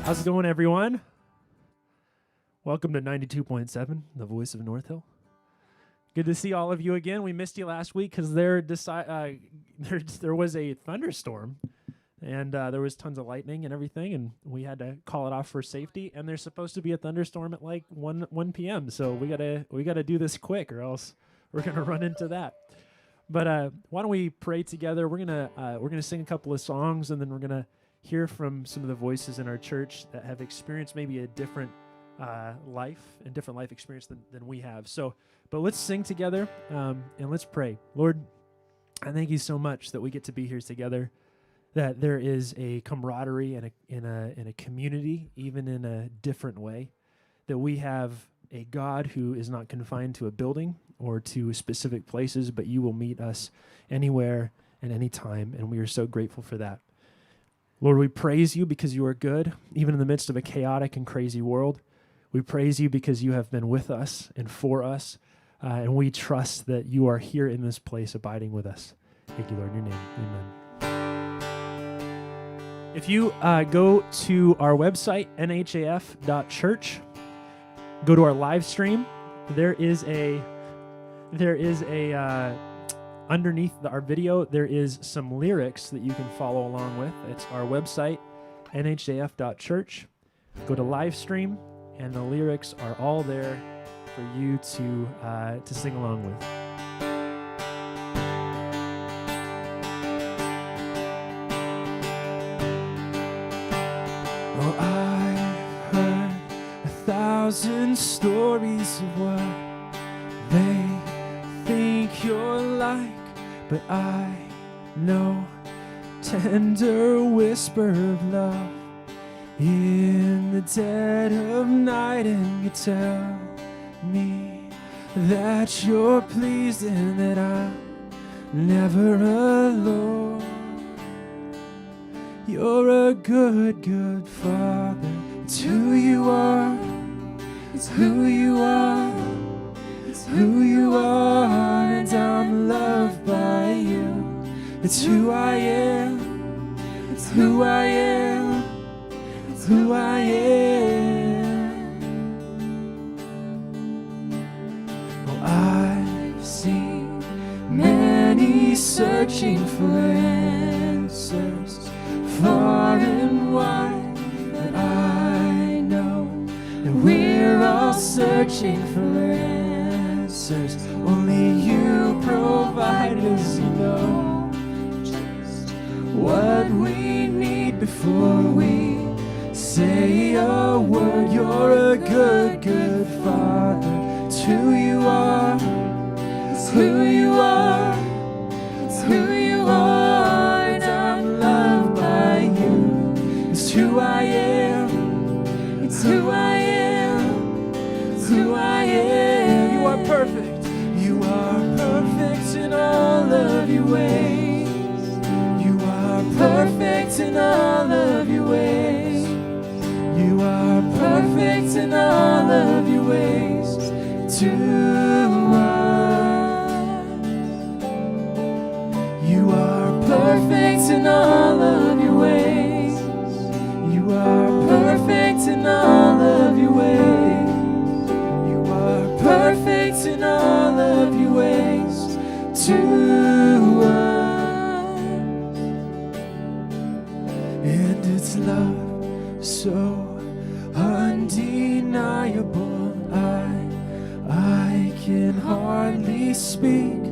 How's it going, everyone? Welcome to 92.7, the voice of North Hill. Good to see all of you again. We missed you last week because there was a thunderstorm, and there was tons of lightning and everything, and we had to call it off for safety. And there's supposed to be a thunderstorm at like 1 p.m. So we gotta do this quick, or else we're gonna run into that. But why don't we pray together? We're gonna sing a couple of songs, and then we're gonna hear from some of the voices in our church that have experienced maybe a different life and different life experience than we have. So, but let's sing together and let's pray. Lord, I thank you so much that we get to be here together, that there is a camaraderie and in a community, even in a different way, that we have a God who is not confined to a building or to specific places, but you will meet us anywhere and any time, and we are so grateful for that. Lord, we praise you because you are good, even in the midst of a chaotic and crazy world. We praise you because you have been with us and for us, and we trust that you are here in this place abiding with us. Thank you, Lord, in your name. Amen. If you go to our website, nhaf.church, go to our live stream, there is a underneath our video, there is some lyrics that you can follow along with. It's our website, nhaf.church. Go to live stream, and the lyrics are all there for you to sing along with. Oh, I've heard 1,000 stories of what they think you're like, but I know tender whisper of love in the dead of night, and you tell me that you're pleased and that I'm never alone. You're a good, good Father. It's who you are. It's who you are. It's who you are, and I'm loved by you. It's who I am. It's who I am. It's who I am. Oh, I've seen many searching for answers far and wide, but I know that we're all searching for answers. Only you provide us, you know just what we need before we say a word. You're a good, good Father. It's who you are. It's who you are. It's who you are, and I'm loved by you. It's who I am. It's who I am. It's who I am. You are perfect. You are perfect in all of your ways. You are perfect in all of your ways. You are perfect in all of your ways to us. You are perfect in all of your ways. You are perfect in all of your ways. You are perfect in all of your ways to us. And it's love so undeniable, I can hardly speak.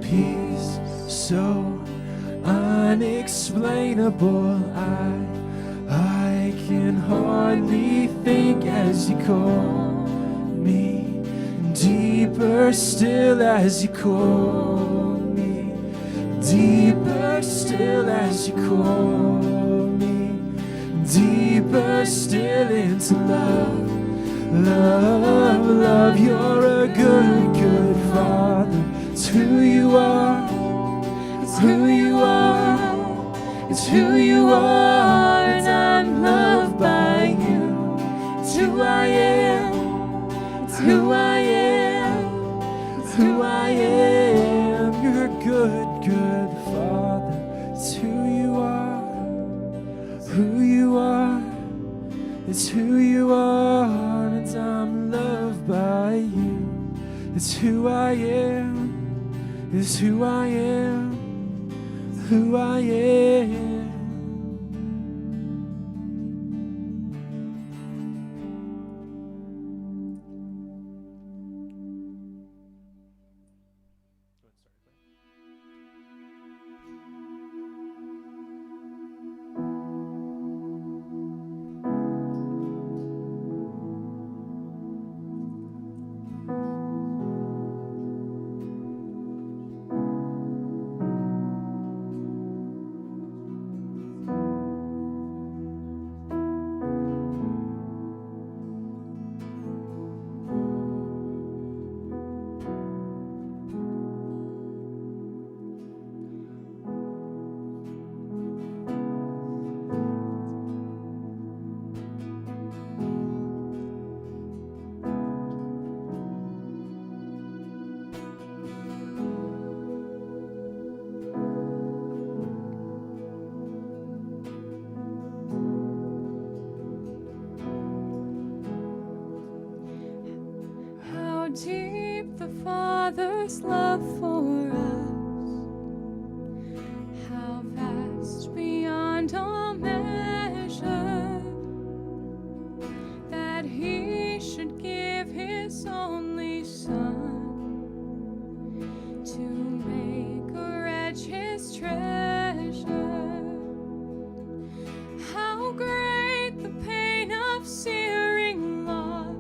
Peace so unexplainable, I can hardly think as you call me. Deeper still as you call me. Deeper still as you call me. Deeper still into love. Love, love, you're a good, good Father. It's who you are. It's who you are. It's who you are, and I'm loved by you. It's who I am. It's who I am. It's who I am. You're a good, good Father. It's who you are. Who you are. It's who you are, and I'm loved by you. It's who I am. It's who I am. Who I am. Deep the Father's love for us, how vast beyond all measure, that He should give His only Son to make a wretch His treasure. How great the pain of searing loss!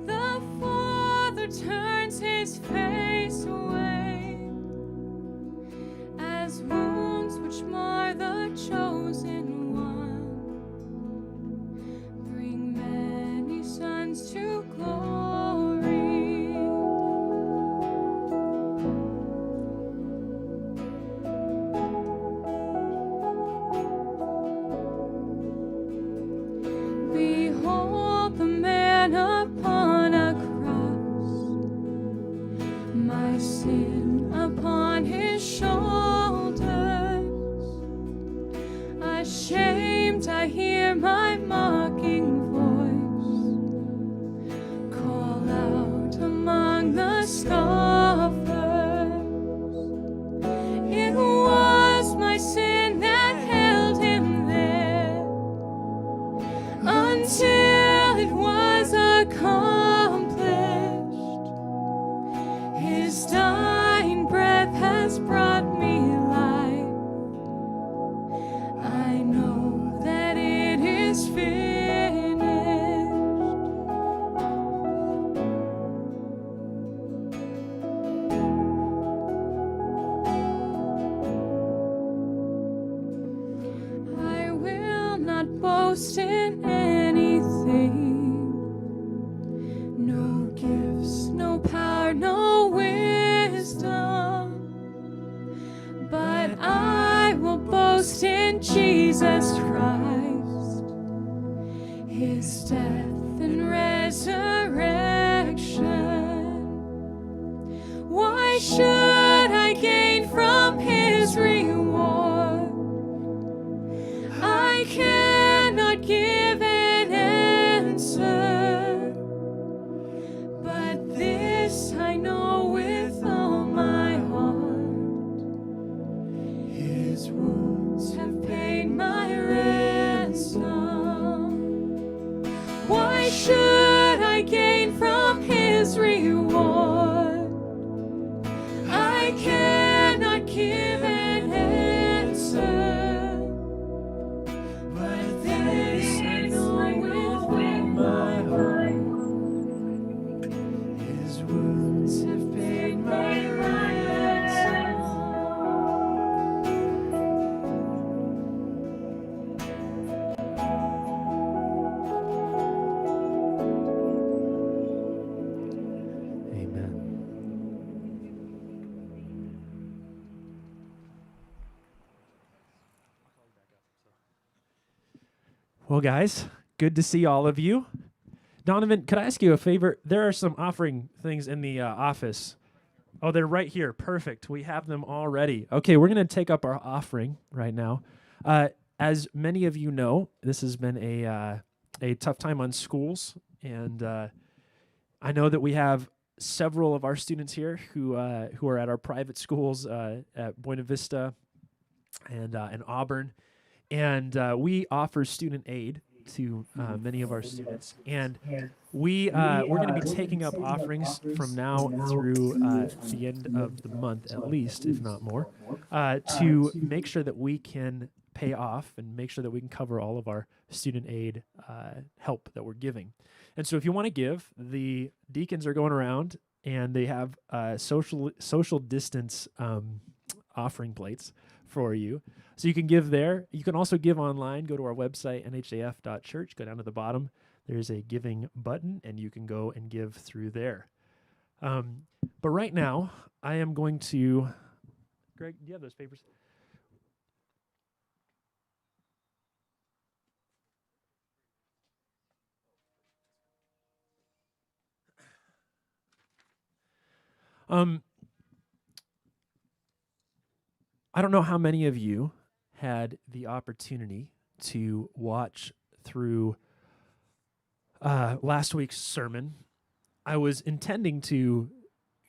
The Father turns His face away, as wounds which mar the chosen one bring many sons to glory. Behold the man upon a my sin upon His shoulders. Ashamed, I hear my mocking voice call out among the scoffers. It was my sin that held Him there until it was accomplished. His dying breath has brought me life. I know that it is finished. I will not boast in anything. No gifts, no power, no wisdom, but I will boast in Jesus Christ, His death and resurrection. Why should I gain from His reward? I cannot give an answer, but this I know with all my heart: His wounds have paid my ransom. Why should I gain from His reward? I cannot give an answer, but this I know with all my heart: His wounds have paid my ransom. Amen. Well, guys, good to see all of you. Donovan, could I ask you a favor? There are some offering things in the office. Oh, they're right here. Perfect. We have them all ready. Okay, we're going to take up our offering right now. as many of you know, this has been a tough time on schools, and I know that we have several of our students here who are at our private schools at Buena Vista and Auburn, and we offer student aid to many of our students, and we're going to be taking up offerings from now through the end of the month, at least, if not more, to make sure that we can pay off and make sure that we can cover all of our student aid help that we're giving. And so if you want to give, the deacons are going around and they have social distance offering plates for you. So you can give there. You can also give online. Go to our website, nhaf.church. Go down to the bottom. There's a giving button, and you can go and give through there. But right now, I am going to... Greg, do you have those papers? I don't know how many of you had the opportunity to watch through last week's sermon. I was intending to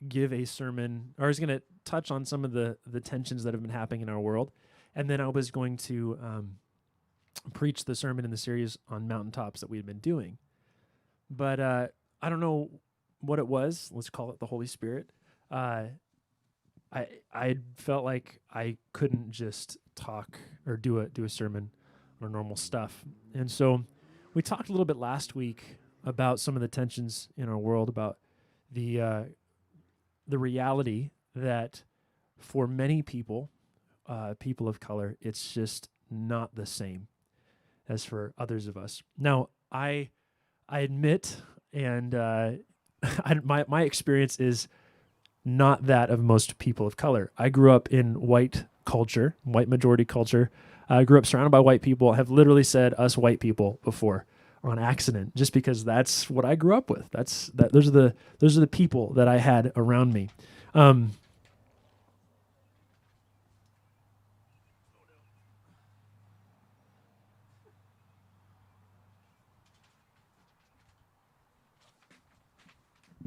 give a sermon, or I was going to touch on some of the tensions that have been happening in our world, and then I was going to preach the sermon in the series on mountaintops that we had been doing. But I don't know what it was. Let's call it the Holy Spirit. I felt like I couldn't just talk or do a sermon or normal stuff. And so we talked a little bit last week about some of the tensions in our world, about the reality that for many people, people of color, it's just not the same as for others of us. Now, I admit, and my experience is not that of most people of color. I grew up in white culture, white majority culture. I grew up surrounded by white people. Have literally said us white people before on accident, just because that's what I grew up with. Those are the people that I had around me.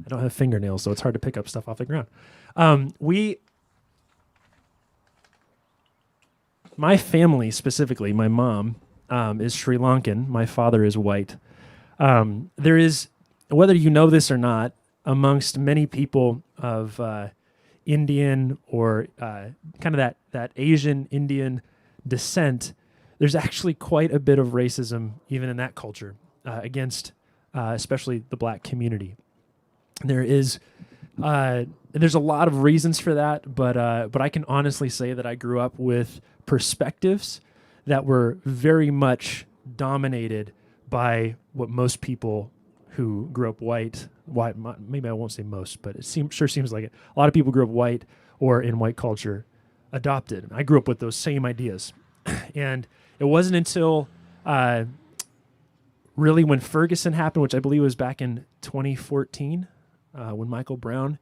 I don't have fingernails, so it's hard to pick up stuff off the ground. My family specifically, my mom is Sri Lankan. My father is white. There is, whether you know this or not, amongst many people of Indian or kind of that Asian Indian descent, there's actually quite a bit of racism even in that culture against especially the black community. There's a lot of reasons for that, but I can honestly say that I grew up with perspectives that were very much dominated by what most people who grew up white, maybe I won't say most, but it sure seems like it. A lot of people grew up white or in white culture adopted. I grew up with those same ideas. And it wasn't until really when Ferguson happened, which I believe was back in 2014, when Michael Brown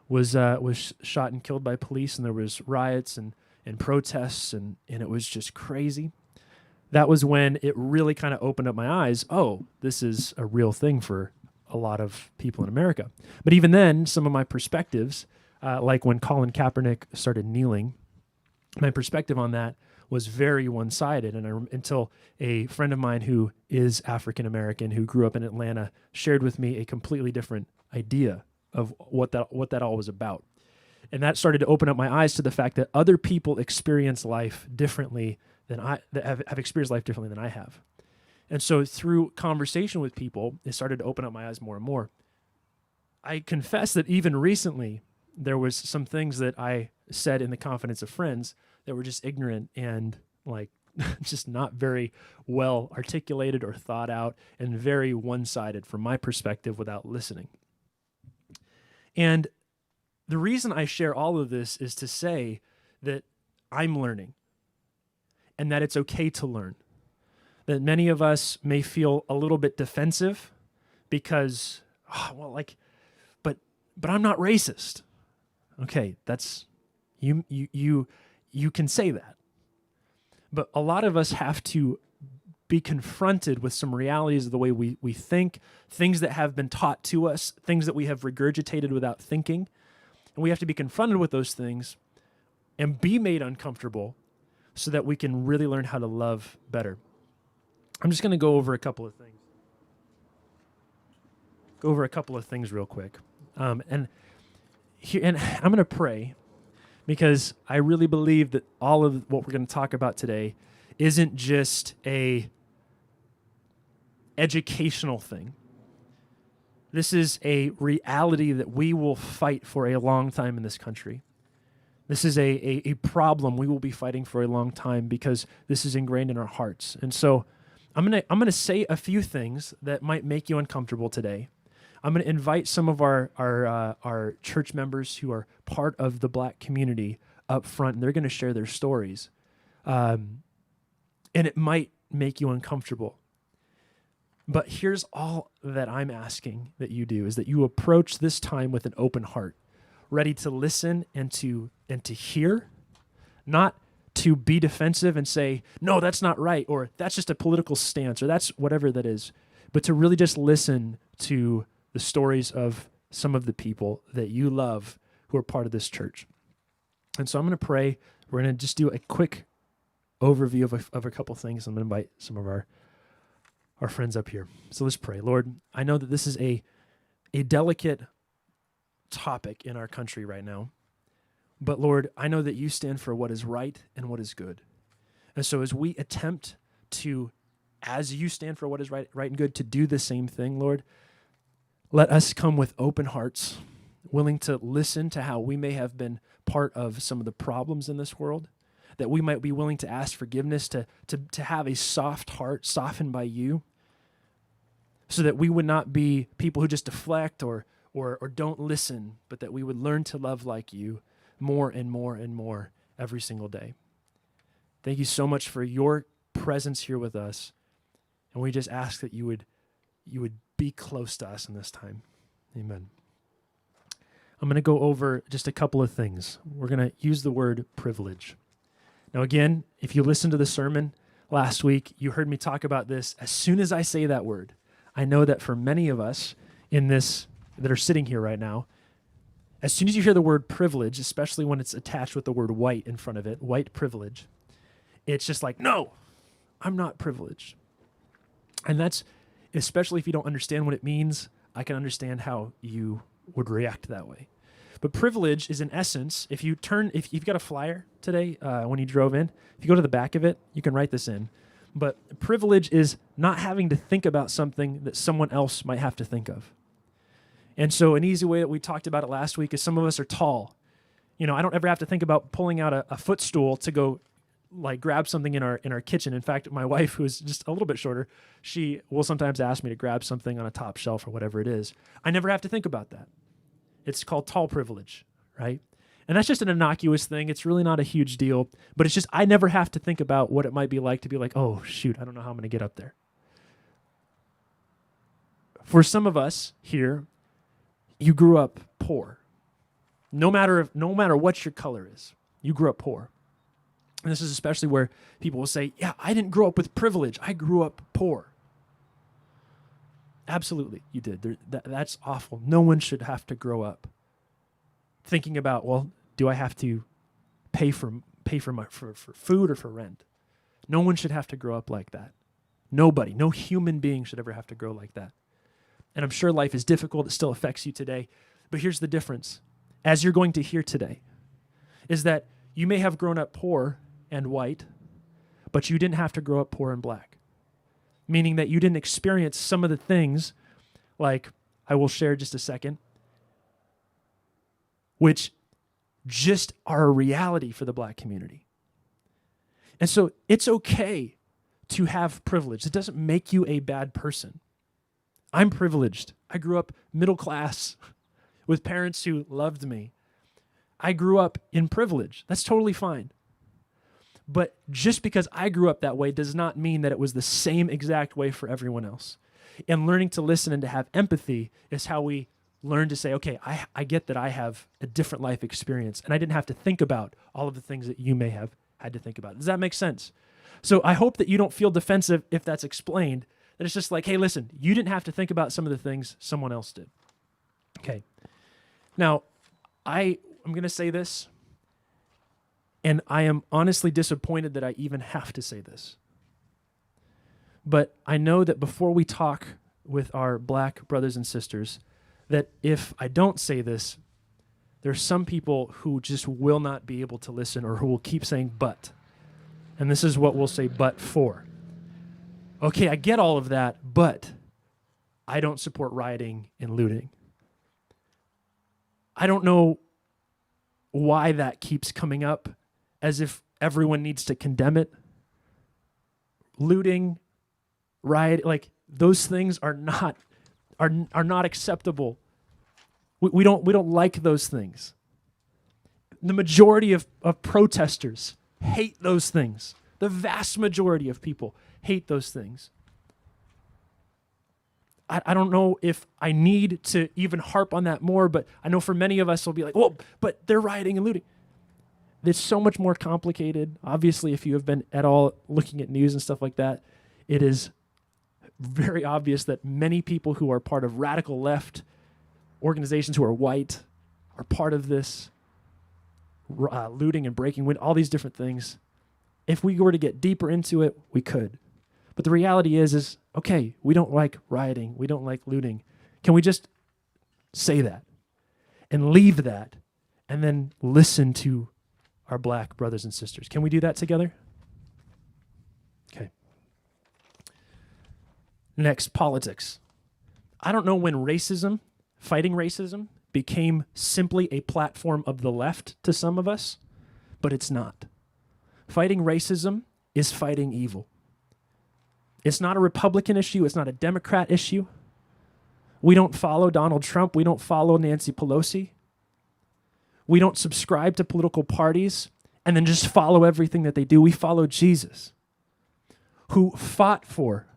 was shot and killed by police, and there was riots and protests, and it was just crazy. That was when it really kind of opened up my eyes. Oh, this is a real thing for a lot of people in America. But even then, some of my perspectives, like when Colin Kaepernick started kneeling, my perspective on that was very one-sided. And until a friend of mine who is African American, who grew up in Atlanta, shared with me a completely different idea of what that all was about. And that started to open up my eyes to the fact that other people experience life differently than that have experienced life differently than I have. And so through conversation with people, it started to open up my eyes more and more. I confess that even recently, there was some things that I said in the confidence of friends that were just ignorant and like just not very well articulated or thought out, and very one-sided from my perspective without listening. And the reason I share all of this is to say that I'm learning and that it's okay to learn. That many of us may feel a little bit defensive because, but I'm not racist. Okay, that's you can say that. But a lot of us have to be confronted with some realities of the way we think, things that have been taught to us, things that we have regurgitated without thinking. And we have to be confronted with those things and be made uncomfortable so that we can really learn how to love better. I'm just going to go over a couple of things. Go over a couple of things real quick. And I'm going to pray because I really believe that all of what we're going to talk about today isn't just a educational thing. This is a reality that we will fight for a long time in this country. This is a problem we will be fighting for a long time because this is ingrained in our hearts. And so I'm gonna say a few things that might make you uncomfortable today. I'm going to invite some of our church members who are part of the Black community up front, and they're going to share their stories. And it might make you uncomfortable. But here's all that I'm asking that you do, is that you approach this time with an open heart, ready to listen and to hear, not to be defensive and say, no, that's not right, or that's just a political stance, or that's whatever that is, but to really just listen to the stories of some of the people that you love who are part of this church. And so I'm going to pray. We're going to just do a quick overview of a couple things. I'm going to invite some of our friends up here. So let's pray. Lord, I know that this is a delicate topic in our country right now. But Lord, I know that you stand for what is right and what is good. And so as we attempt to, as you stand for what is right and good, to do the same thing, Lord, let us come with open hearts, willing to listen to how we may have been part of some of the problems in this world, that we might be willing to ask forgiveness, to have a soft heart softened by you, so that we would not be people who just deflect or don't listen, but that we would learn to love like you more and more and more every single day. Thank you so much for your presence here with us, and we just ask that you would be close to us in this time. Amen. I'm going to go over just a couple of things. We're going to use the word privilege. Now, again, if you listened to the sermon last week, you heard me talk about this. As soon as I say that word, I know that for many of us in this that are sitting here right now, as soon as you hear the word privilege, especially when it's attached with the word white in front of it, white privilege, it's just like, no, I'm not privileged. And that's, especially if you don't understand what it means, I can understand how you would react that way. But privilege is, in essence, if you've got a flyer today when you drove in, if you go to the back of it, you can write this in. But privilege is not having to think about something that someone else might have to think of. And so an easy way that we talked about it last week is some of us are tall. You know, I don't ever have to think about pulling out a footstool to go like grab something in our kitchen. In fact, my wife, who is just a little bit shorter, she will sometimes ask me to grab something on a top shelf or whatever it is. I never have to think about that. It's called tall privilege, right? And that's just an innocuous thing. It's really not a huge deal, but it's just I never have to think about what it might be like to be like, oh, shoot, I don't know how I'm going to get up there. For some of us here, you grew up poor. No matter what your color is, you grew up poor. And this is especially where people will say, yeah, I didn't grow up with privilege. I grew up poor. Absolutely, you did. That's awful. No one should have to grow up thinking about, well, do I have to pay for food or for rent? No one should have to grow up like that. Nobody, no human being should ever have to grow like that. And I'm sure life is difficult. It still affects you today. But here's the difference. As you're going to hear today, is that you may have grown up poor and white, but you didn't have to grow up poor and black. Meaning that you didn't experience some of the things, like I will share just a second, which just are a reality for the Black community. And so it's okay to have privilege. It doesn't make you a bad person. I'm privileged. I grew up middle class with parents who loved me. I grew up in privilege. That's totally fine. But just because I grew up that way does not mean that it was the same exact way for everyone else. And learning to listen and to have empathy is how we learn to say, okay, I get that I have a different life experience, and I didn't have to think about all of the things that you may have had to think about. Does that make sense? So I hope that you don't feel defensive if that's explained, that it's just like, hey, listen, you didn't have to think about some of the things someone else did. Okay. Now, I'm going to say this, and I am honestly disappointed that I even have to say this. But I know that before we talk with our black brothers and sisters, that if I don't say this, there's some people who just will not be able to listen or who will keep saying but. And this is what we'll say but for. Okay, I get all of that, but I don't support rioting and looting. I don't know why that keeps coming up as if everyone needs to condemn it. Looting, riot, like those things are not acceptable. We don't like those things. The majority of protesters hate those things. The vast majority of people hate those things. I don't know if I need to even harp on that more, but I know for many of us will be like, well, but they're rioting and looting. It's so much more complicated. Obviously, if you have been at all looking at news and stuff like that, it is very obvious that many people who are part of radical left organizations who are white are part of this looting and breaking wind, all these different things. If we were to get deeper into it, we could. But the reality is okay, we don't like rioting. We don't like looting. Can we just say that and leave that and then listen to our black brothers and sisters? Can we do that together? Okay. Next, politics. I don't know when fighting racism, became simply a platform of the left to some of us, but it's not. Fighting racism is fighting evil. It's not a Republican issue. It's not a Democrat issue. We don't follow Donald Trump. We don't follow Nancy Pelosi. We don't subscribe to political parties and then just follow everything that they do. We follow Jesus, who fought for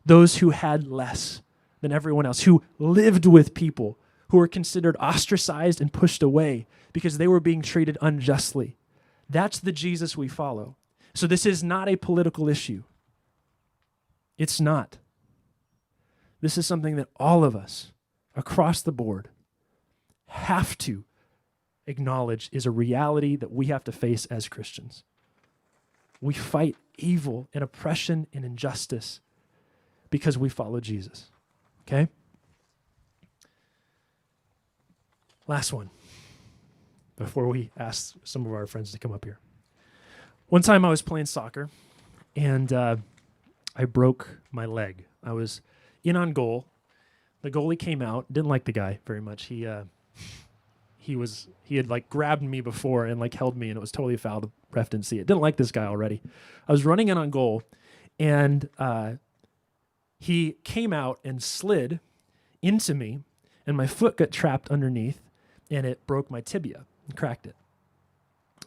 those who had less than everyone else, who lived with people who were considered ostracized and pushed away because they were being treated unjustly. That's the Jesus we follow. So this is not a political issue. It's not. This is something that all of us across the board have to acknowledge is a reality that we have to face as Christians. We fight evil and oppression and injustice because we follow Jesus. Okay? Last one, before we ask some of our friends to come up here. One time I was playing soccer, and I broke my leg. I was in on goal. The goalie came out, didn't like the guy very much. He had like grabbed me before and like held me, and it was totally a foul. The ref didn't see it. Didn't like this guy already. I was running in on goal, and he came out and slid into me, and my foot got trapped underneath, and it broke my tibia and cracked it.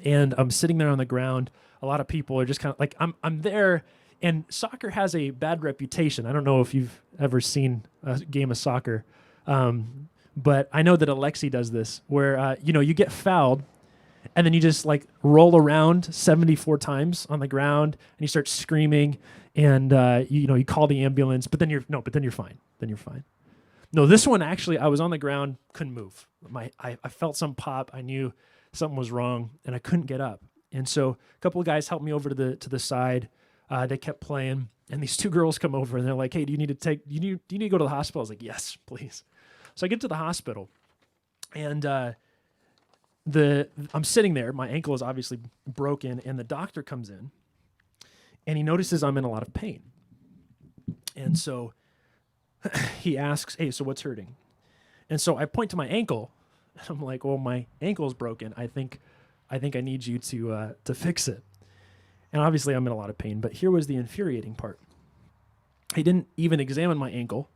And I'm sitting there on the ground. A lot of people are just kind of like, I'm there, and soccer has a bad reputation. I don't know if you've ever seen a game of soccer, but I know that Alexi does this, where you get fouled, and then you just like roll around 74 times on the ground, and you start screaming, and you call the ambulance, but then you're fine. Then you're fine. No, this one actually, I was on the ground, couldn't move. I felt some pop. I knew something was wrong, and I couldn't get up. And so a couple of guys helped me over to the side. They kept playing, and these two girls come over, and they're like, "Hey, do you need to go to the hospital?" I was like, "Yes, please." So I get to the hospital, and I'm sitting there. My ankle is obviously broken, and the doctor comes in, and he notices I'm in a lot of pain. And so he asks, "Hey, so what's hurting?" And so I point to my ankle, and I'm like, "Well, my ankle's broken. I think I need you to fix it." And obviously I'm in a lot of pain, but here was the infuriating part. He didn't even examine my ankle.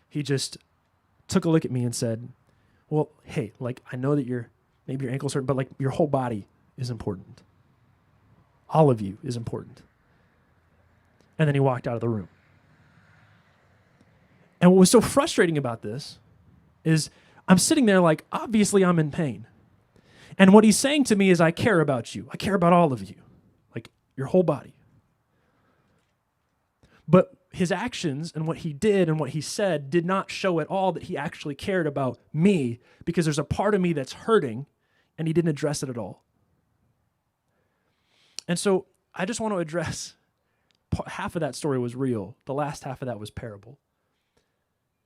He just took a look at me and said, "Well, hey, like I know that maybe your ankle's hurting, but like your whole body is important. All of you is important." And then he walked out of the room. And what was so frustrating about this is I'm sitting there like, obviously I'm in pain. And what he's saying to me is, I care about you. I care about all of you. Like your whole body. But his actions and what he did and what he said did not show at all that he actually cared about me, because there's a part of me that's hurting and he didn't address it at all. And so I just want to address half of that story was real. The last half of that was parable.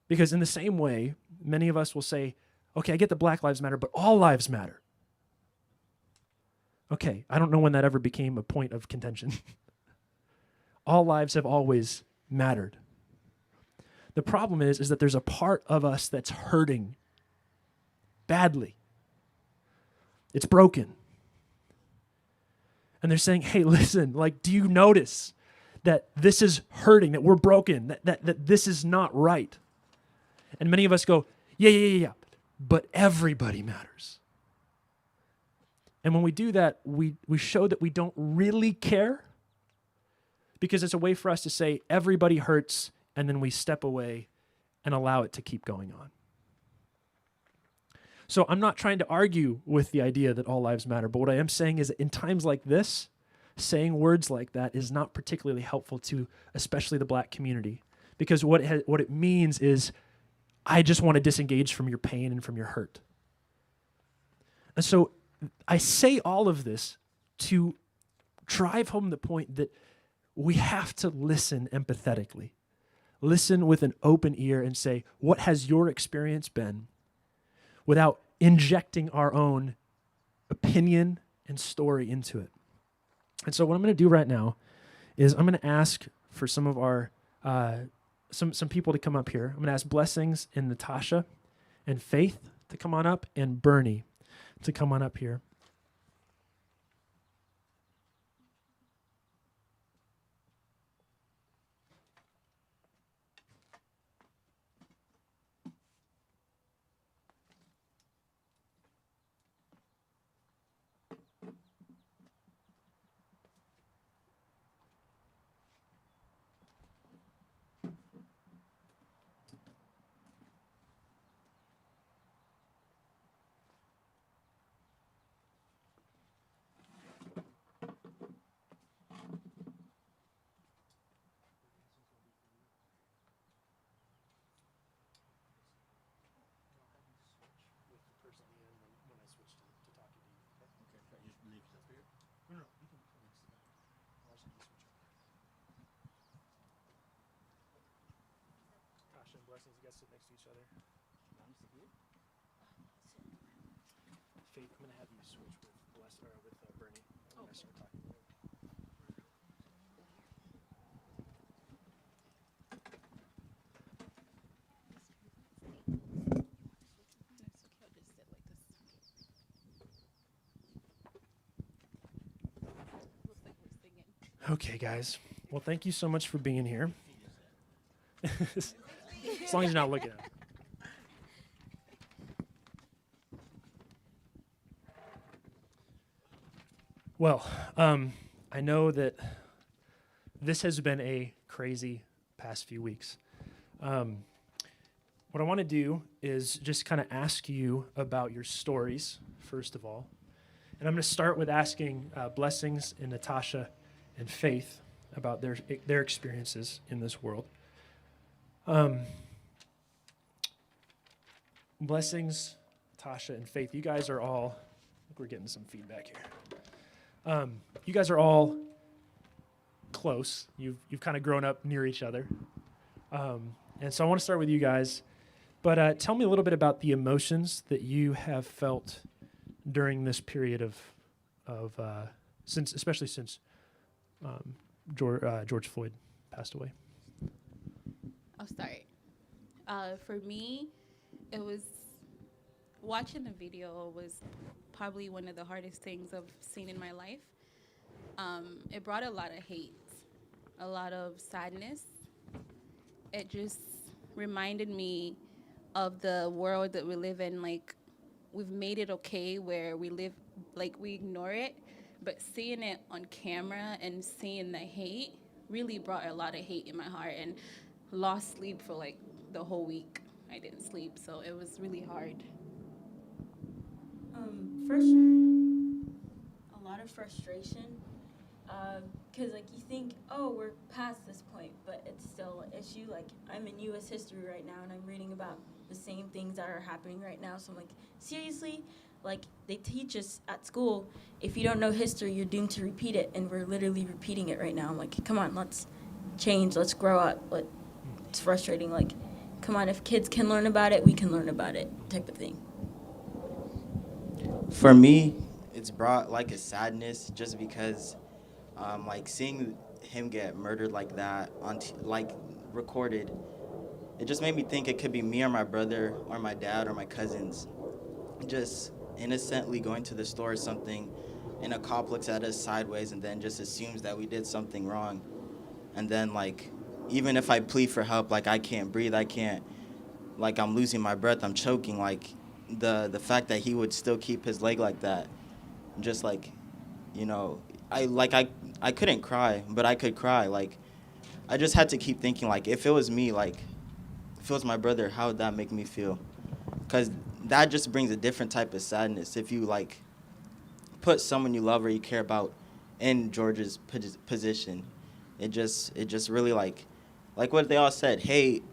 Because in the same way, many of us will say, okay, I get that Black lives matter, but all lives matter. Okay, I don't know when that ever became a point of contention. All lives have always mattered. The problem is that there's a part of us that's hurting badly. It's broken. And they're saying, hey, listen, like, do you notice that this is hurting, that we're broken, that this is not right? And many of us go, yeah, but everybody matters. And when we do that, we show that we don't really care, because it's a way for us to say everybody hurts, and then we step away and allow it to keep going on. So I'm not trying to argue with the idea that all lives matter, but what I am saying is that in times like this, saying words like that is not particularly helpful to especially the Black community, because what it means is I just want to disengage from your pain and from your hurt. And so I say all of this to drive home the point that we have to listen empathetically. Listen with an open ear and say, what has your experience been, without injecting our own opinion and story into it. And so what I'm going to do right now is I'm going to ask for some of our some people to come up here. I'm going to ask Blessings and Natasha and Faith to come on up, and Bernie to come on up here. Blessings, you guys sit next to each other. Faith, I'm going to have you switch with Bernie when I start talking. Okay, guys. Well, thank you so much for being here. As long as you're not looking at it. Well, I know that this has been a crazy past few weeks. What I want to do is just kind of ask you about your stories, first of all. And I'm going to start with asking Blessings and Natasha and Faith about their experiences in this world. Blessings, Natasha, and Faith, you guys are all, I think we're getting some feedback here. You guys are all close. You've kind of grown up near each other. And so I want to start with you guys. But tell me a little bit about the emotions that you have felt during this period of especially since George Floyd passed away. I'll start. For me, it was watching the video was probably one of the hardest things I've seen in my life. It brought a lot of hate, a lot of sadness. It just reminded me of the world that we live in. Like, we've made it okay where we live, like, we ignore it, but seeing it on camera and seeing the hate really brought a lot of hate in my heart, and lost sleep for like the whole week. I didn't sleep, so it was really hard. For sure, a lot of frustration. Because like you think, oh, we're past this point, but it's still an issue. Like I'm in U.S. history right now, and I'm reading about the same things that are happening right now. So I'm like, seriously, like they teach us at school, if you don't know history, you're doomed to repeat it, and we're literally repeating it right now. I'm like, come on, let's change, let's grow up. It's frustrating. Like, come on, if kids can learn about it, we can learn about it, type of thing. For me, it's brought like a sadness just because, like seeing him get murdered like that like recorded, it just made me think it could be me or my brother or my dad or my cousins, just innocently going to the store or something, and a cop looks at us sideways and then just assumes that we did something wrong, and then like even if I plead for help, like I can't breathe, I can't, like I'm losing my breath, I'm choking, like the fact that he would still keep his leg like that, just like, you know, I couldn't cry, but I could cry. Like I just had to keep thinking, like if it was me, like if it was my brother, how would that make me feel? Because that just brings a different type of sadness if you like put someone you love or you care about in George's position. It just really like what they all said, hate,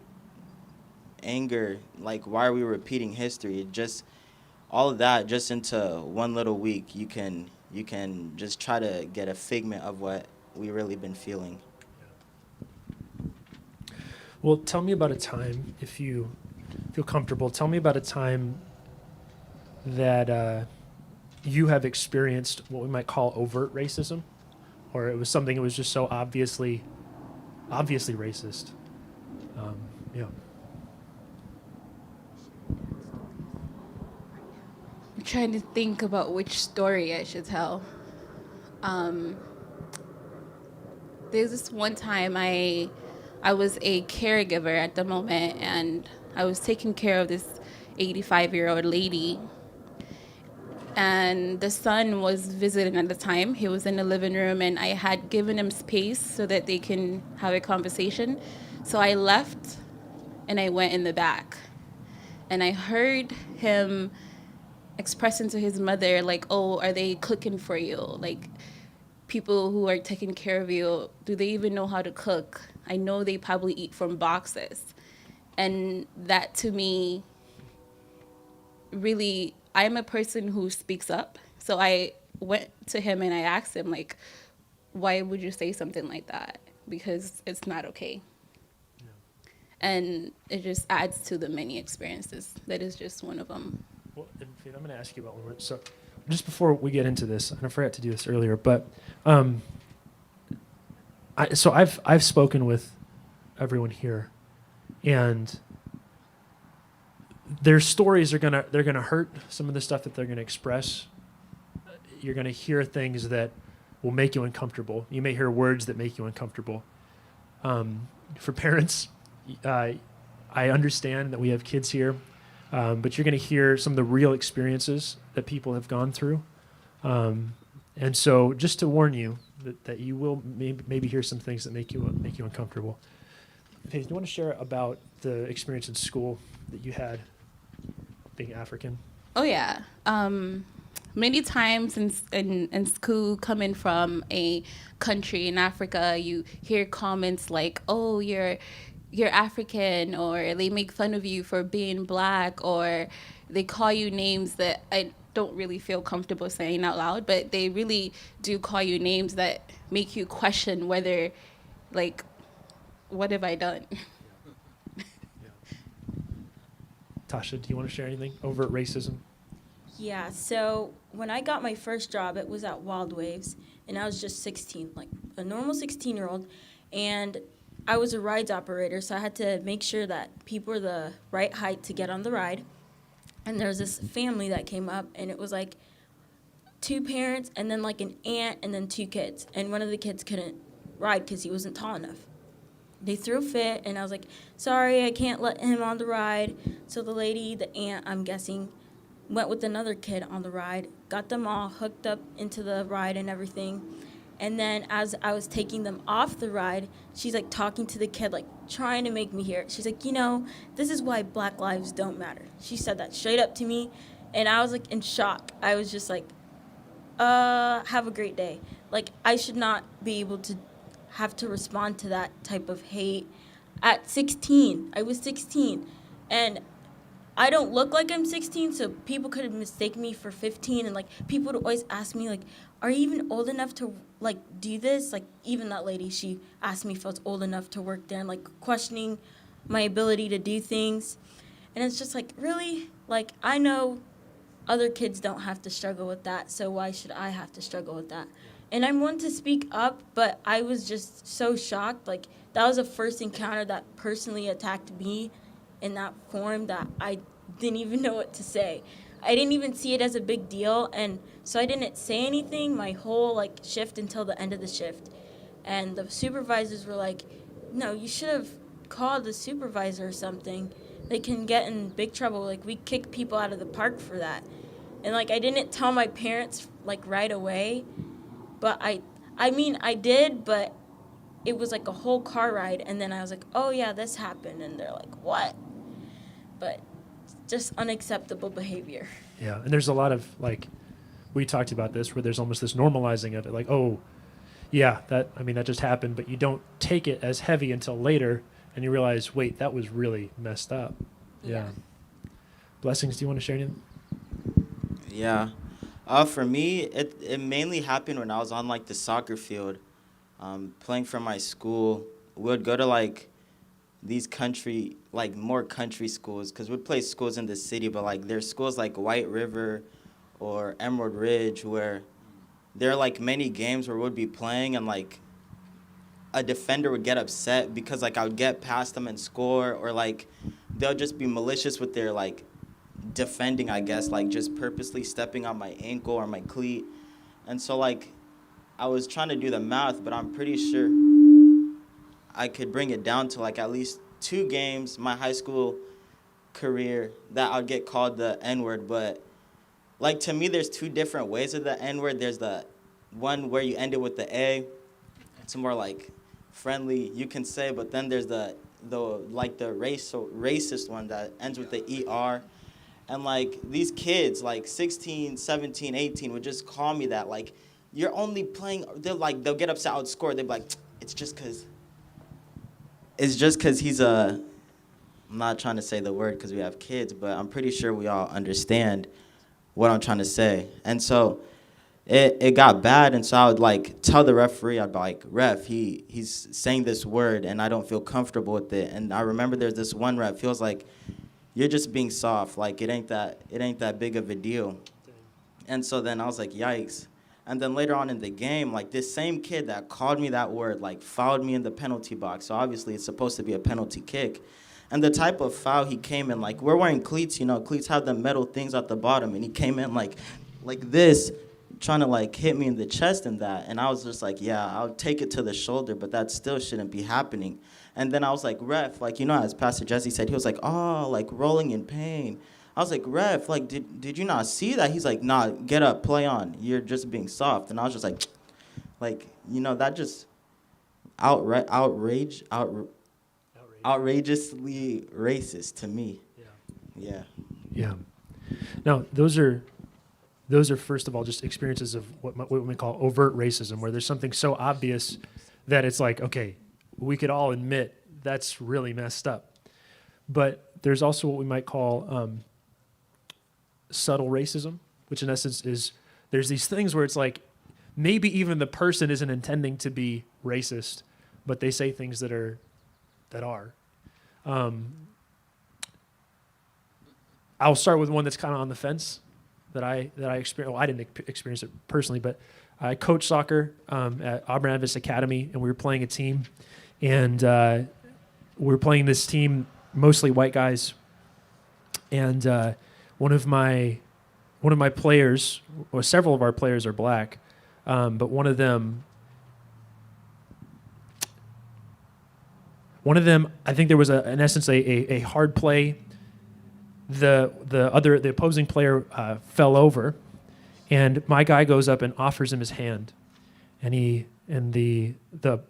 anger, like why are we repeating history? It just all of that just into one little week, you can just try to get a figment of what we really been feeling. Well, tell me about a time, if you feel comfortable, tell me about a time that you have experienced what we might call overt racism, or it was something that was just so obviously racist. Yeah. I'm trying to think about which story I should tell. There's this one time I was a caregiver at the moment, and I was taking care of this 85-year-old lady. And the son was visiting at the time. He was in the living room, and I had given him space so that they can have a conversation. So I left, and I went in the back. And I heard him expressing to his mother, like, oh, are they cooking for you? Like, people who are taking care of you, do they even know how to cook? I know they probably eat from boxes. And that to me, really, I'm a person who speaks up. So I went to him and I asked him, like, why would you say something like that? Because it's not okay. Yeah. And it just adds to the many experiences. That is just one of them. Well, I'm going to ask you about one more. So just before we get into this, and I forgot to do this earlier, but I've spoken with everyone here, and their stories they're gonna hurt. Some of the stuff that they're gonna express, you're gonna hear things that will make you uncomfortable. You may hear words that make you uncomfortable. For parents, I understand that we have kids here, but you're gonna hear some of the real experiences that people have gone through, and so just to warn you that you will maybe hear some things that make you uncomfortable. Hey, do you want to share about the experience in school that you had being African? Oh, yeah. Many times in school, coming from a country in Africa, you hear comments like, oh, you're African, or they make fun of you for being black, or they call you names that I don't really feel comfortable saying out loud, but they really do call you names that make you question whether, like, what have I done? Tasha, do you want to share anything? Overt racism? Yeah, so when I got my first job, it was at Wild Waves, and I was just 16, like a normal 16-year-old, and I was a rides operator, so I had to make sure that people were the right height to get on the ride. And there was this family that came up, and it was like 2 parents and then like an aunt and then 2 kids, and one of the kids couldn't ride because he wasn't tall enough. They threw a fit, and I was like, sorry, I can't let him on the ride. So the lady, the aunt, I'm guessing, went with another kid on the ride, got them all hooked up into the ride and everything. And then as I was taking them off the ride, she's like talking to the kid, like trying to make me hear it. She's like, you know, this is why Black lives don't matter. She said that straight up to me, and I was like in shock. I was just like, have a great day. Like, I should not be able to have to respond to that type of hate at 16. I was 16. And I don't look like I'm 16, so people could mistake me for 15. And, like, people would always ask me, like, are you even old enough to, like, do this? Like, even that lady, she asked me if I was old enough to work there and, like, questioning my ability to do things. And it's just like, really? Like, I know other kids don't have to struggle with that, so why should I have to struggle with that? And I'm one to speak up, but I was just so shocked. Like, that was the first encounter that personally attacked me in that form that I didn't even know what to say. I didn't even see it as a big deal, and so I didn't say anything my whole, like, shift until the end of the shift. And the supervisors were like, no, you should have called the supervisor or something. They can get in big trouble. Like, we kick people out of the park for that. And, like, I didn't tell my parents, like, right away. But I mean, I did, but it was, like, a whole car ride. And then I was like, oh, yeah, this happened. And they're like, what? But just unacceptable behavior. Yeah, and there's a lot of, like, we talked about this, where there's almost this normalizing of it. Like, oh, yeah, that just happened. But you don't take it as heavy until later. And you realize, wait, that was really messed up. Yeah. Blessings, do you want to share anything? Yeah. For me, it mainly happened when I was on, like, the soccer field, playing for my school. We would go to, like, these country, like, more country schools, because we'd play schools in the city, but, like, there's schools like White River or Emerald Ridge where there are, like, many games where we'd be playing and, like, a defender would get upset because, like, I would get past them and score, or, like, they'll just be malicious with their, like, defending, I guess, like, just purposely stepping on my ankle or my cleat. And so, like, I was trying to do the math, but I'm pretty sure I could bring it down to, like, at least 2 games my high school career that I'd get called the N-word. But, like, to me, there's 2 different ways of the N-word. There's the one where you end it with the A. It's more, like, friendly, you can say, but then there's the racist one that ends with the ER. And, like, these kids, like, 16, 17, 18, would just call me that. Like, you're only playing, they'll get upset, outscore. They'd be like, it's just because he's I'm not trying to say the word because we have kids, but I'm pretty sure we all understand what I'm trying to say. And so it got bad, and so I would, like, tell the referee, I'd be like, ref, he's saying this word, and I don't feel comfortable with it. And I remember there's this one ref, feels like, you're just being soft, like, it ain't that big of a deal. And so then I was like, yikes. And then later on in the game, like, this same kid that called me that word, like, fouled me in the penalty box. So obviously it's supposed to be a penalty kick. And the type of foul he came in, like, we're wearing cleats, you know, cleats have the metal things at the bottom, and he came in like this, trying to, like, hit me in the chest and that. And I was just like, yeah, I'll take it to the shoulder, but that still shouldn't be happening. And then I was like, ref, like, you know, as Pastor Jesse said, he was like, oh, like, rolling in pain. I was like, ref, like, did you not see that? He's like, nah, get up, play on. You're just being soft. And I was just like, you know, that just outrageously racist to me. Yeah. Yeah. Now, those are first of all just experiences of what we call overt racism, where there's something so obvious that it's like, okay, we could all admit that's really messed up. But there's also what we might call subtle racism, which in essence is there's these things where it's like maybe even the person isn't intending to be racist, but they say things that are. I'll start with one that's kind of on the fence that I experienced. Well, I didn't experience it personally, but I coached soccer at Auburn Adventist Academy, and we were playing a team, and we were playing this team, mostly white guys, and one of my players, or several of our players are black, but one of them, I think there was in essence a hard play. The opposing player fell over, and my guy goes up and offers him his hand, and the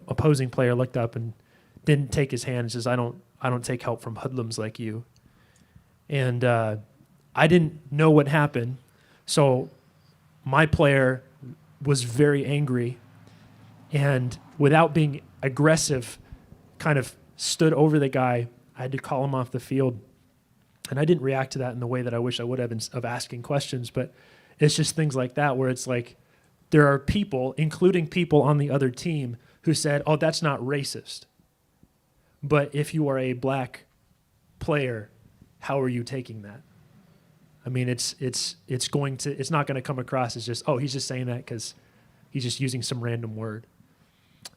opposing player looked up and didn't take his hand and says, I don't take help from hoodlums like you. And I didn't know what happened, so my player was very angry, and without being aggressive, kind of stood over the guy. I had to call him off the field. And I didn't react to that in the way that I wish I would have, of asking questions, but it's just things like that where it's like there are people, including people on the other team, who said, oh, that's not racist. But if you are a black player, how are you taking that? I mean, it's not going to come across as just, oh, he's just saying that because he's just using some random word.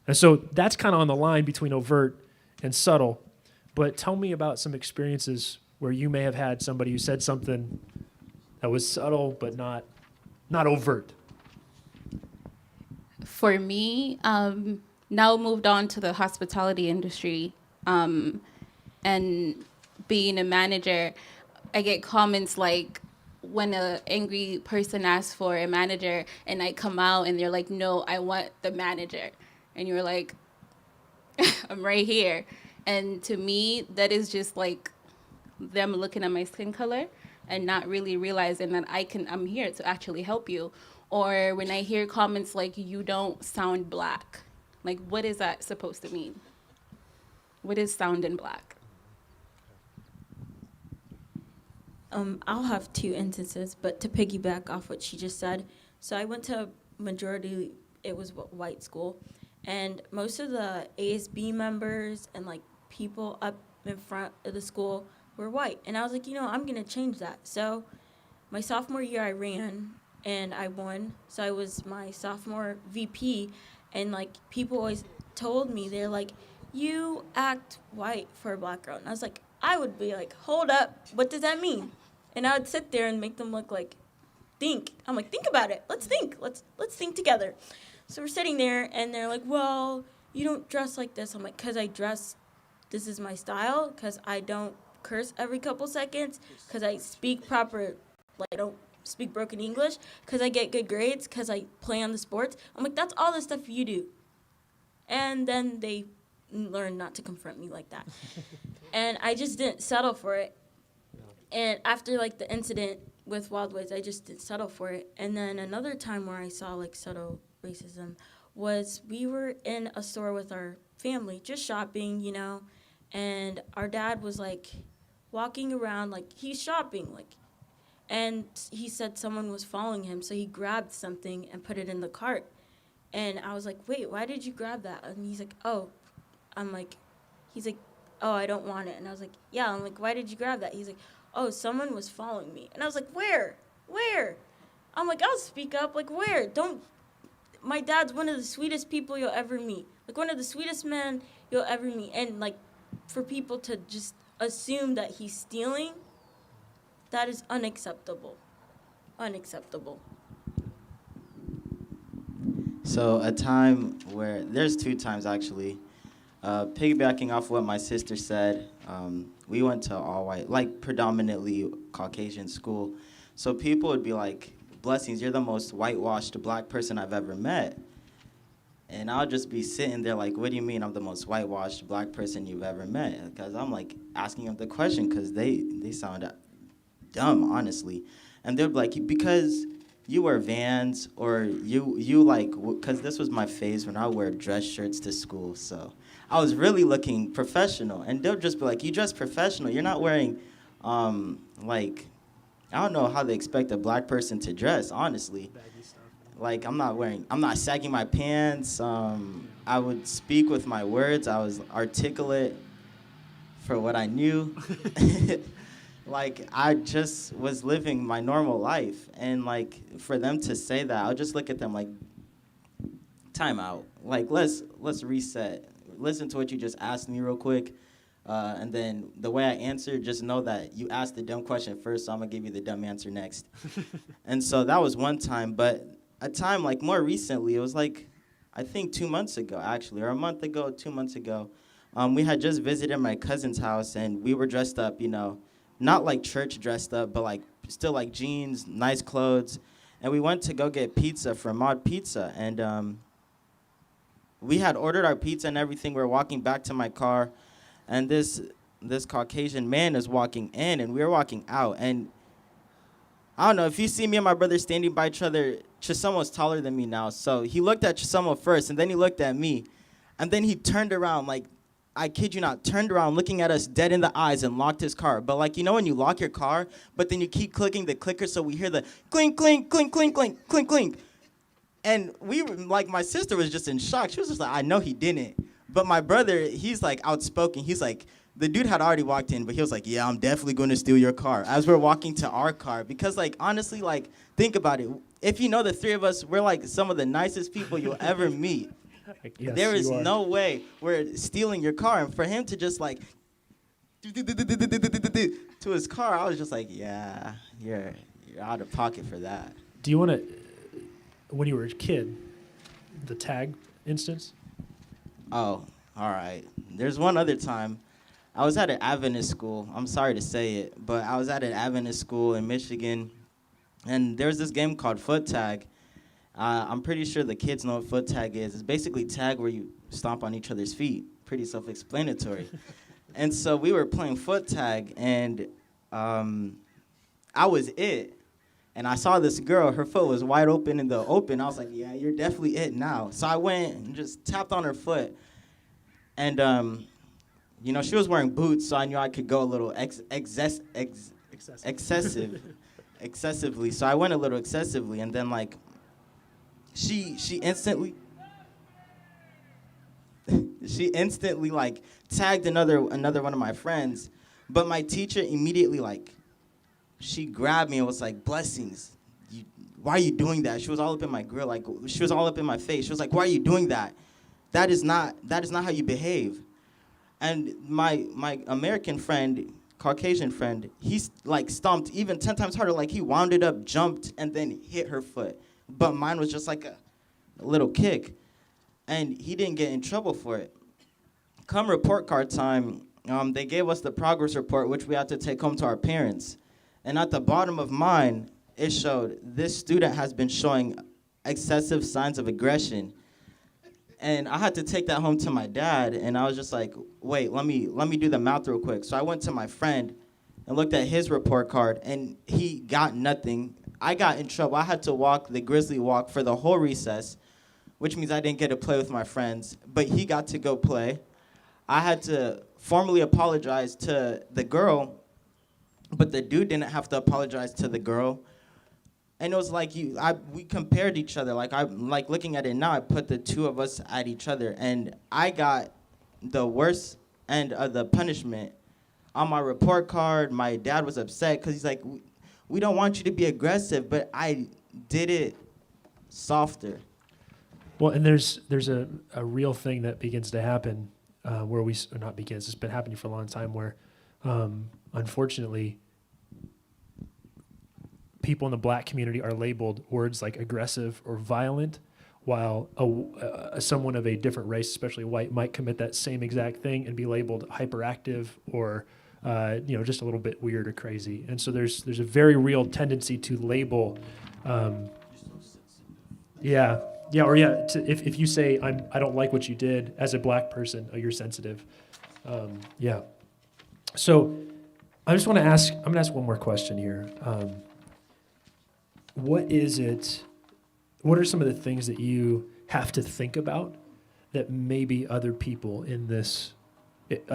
And so that's kind of on the line between overt and subtle. But tell me about some experiences where you may have had somebody who said something that was subtle but not overt. For me, now moved on to the hospitality industry, and being a manager, I get comments like when an angry person asks for a manager and I come out and they're like, no, I want the manager. And you're like, I'm right here. And to me, that is just like them looking at my skin color and not really realizing that I'm here to actually help you. Or when I hear comments like, you don't sound black, like, what is that supposed to mean? What is sounding black? I'll have two instances, but to piggyback off what she just said. So I went to it was white school, and most of the ASB members and like people up in front of the school were white. And I was like, I'm going to change that. So my sophomore year, I ran and I won. So I was my sophomore VP. And like people always told me, they're like, you act white for a black girl. And I was like, I would be like, hold up, what does that mean? And I would sit there and make them look like, think. I'm like, think about it. Let's think. Let's think together. So we're sitting there and they're like, well, you don't dress like this. I'm like, because I dress, this is my style, because I don't curse every couple seconds, because I speak proper, like I don't speak broken English, because I get good grades, because I play on the sports. I'm like, that's all the stuff you do. And then they learned not to confront me like that. And I just didn't settle for it. And after like the incident with Wild Waves, I just didn't settle for it. And then another time where I saw like subtle racism was we were in a store with our family, just shopping, and our dad was like walking around like he's shopping, like, and he said someone was following him, so he grabbed something and put it in the cart. And I was like, wait, why did you grab that? And he's like, oh, he's like, oh, I don't want it. And I was like, yeah. I'm like, why did you grab that? He's like, oh, someone was following me. And I was like, where? I'm like, I'll speak up. Like, where? My dad's one of the sweetest people you'll ever meet. Like, one of the sweetest men you'll ever meet. And, like, for people to just assume that he's stealing, that is unacceptable. Unacceptable. So a time where, there's two times actually, piggybacking off what my sister said, we went to all white, like predominantly Caucasian school. So people would be like, blessings, you're the most whitewashed black person I've ever met. And I'll just be sitting there like, what do you mean I'm the most whitewashed black person you've ever met? Because I'm like asking them the question because they sound dumb, honestly. And they'll be like, because you wear Vans, or you like, because this was my phase when I wear dress shirts to school. So I was really looking professional. And they'll just be like, you dress professional. You're not wearing, like, I don't know how they expect a black person to dress, honestly. Like, I'm not sagging my pants. I would speak with my words. I was articulate for what I knew. Like, I just was living my normal life. And, like, for them to say that, I'll just look at them like, time out. Like, let's reset. Listen to what you just asked me real quick. And then the way I answer, just know that you asked the dumb question first, so I'm going to give you the dumb answer next. And so that was one time. But a time, like, more recently, it was, like, I think 2 months ago, actually, or a month ago, 2 months ago. We had just visited my cousin's house, and we were dressed up, not like church dressed up, but, like, still, like, jeans, nice clothes. And we went to go get pizza from Mod Pizza. And we had ordered our pizza and everything. We were walking back to my car. And this Caucasian man is walking in, and we were walking out. And I don't know, if you see me and my brother standing by each other, Chisomo was taller than me now. So he looked at Chisomo first, and then he looked at me. And then he turned around, like, I kid you not, turned around looking at us dead in the eyes and locked his car. But like, you know when you lock your car, but then you keep clicking the clicker so we hear the clink, clink, clink, clink, clink, clink, clink. And we were, like, my sister was just in shock. She was just like, I know he didn't. But my brother, he's like outspoken. He's like, the dude had already walked in, but he was like, yeah, I'm definitely going to steal your car as we're walking to our car. Because, like, honestly, like, think about it. If you know the three of us, we're like some of the nicest people you'll ever meet. Yes, There is you are. no way we're stealing your car. And for him to just, like, to his car, I was just like, yeah, you're out of pocket for that. Do you want to, when you were a kid, the tag instance? Oh, all right. There's one other time. I was at an Adventist school. I'm sorry to say it, but I was at an Adventist school in Michigan, and there's this game called foot tag. I'm pretty sure the kids know what foot tag is. It's basically tag where you stomp on each other's feet. Pretty self-explanatory. And so we were playing foot tag, and I was it. And I saw this girl, her foot was wide open in the open. I was like, yeah, you're definitely it now. So I went and just tapped on her foot. And, you know, she was wearing boots, so I knew I could go a little excessively. So I went a little excessively, and then, like, she instantly like tagged another one of my friends, but my teacher immediately, like, she grabbed me and was like, blessings, why are you doing that? She was all up in my grill, like, she was all up in my face. She was like, why are you doing that? That is not how you behave. And my American friend, Caucasian friend, he's like stomped even 10 times harder. Like, he wound it up, jumped, and then hit her foot. But mine was just like a little kick. And he didn't get in trouble for it. Come report card time, they gave us the progress report, which we had to take home to our parents. And at the bottom of mine, it showed this student has been showing excessive signs of aggression. And I had to take that home to my dad, and I was just like, wait, let me do the math real quick. So I went to my friend and looked at his report card, and he got nothing. I got in trouble. I had to walk the Grizzly walk for the whole recess, which means I didn't get to play with my friends, but he got to go play. I had to formally apologize to the girl, but the dude didn't have to apologize to the girl. And it was like we compared each other. Like, looking at it now, I put the two of us at each other, and I got the worst end of the punishment. On my report card, my dad was upset because he's like, we don't want you to be aggressive, but I did it softer. Well, and there's a real thing that begins to happen where or not begins, it's been happening for a long time, where unfortunately people in the black community are labeled words like aggressive or violent, while someone of a different race, especially white, might commit that same exact thing and be labeled hyperactive or just a little bit weird or crazy. And so there's a very real tendency to label. If you say I don't like what you did as a black person, oh, you're sensitive. So I'm going to ask one more question here. What are some of the things that you have to think about that maybe other people in this,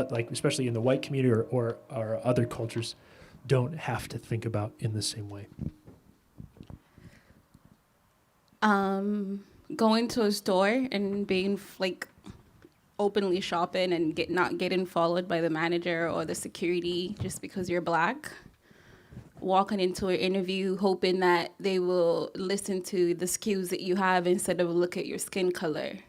like especially in the white community or other cultures, don't have to think about in the same way? Going to a store and being like openly shopping and not getting followed by the manager or the security just because you're black. Walking into an interview hoping that they will listen to the skills that you have instead of look at your skin color.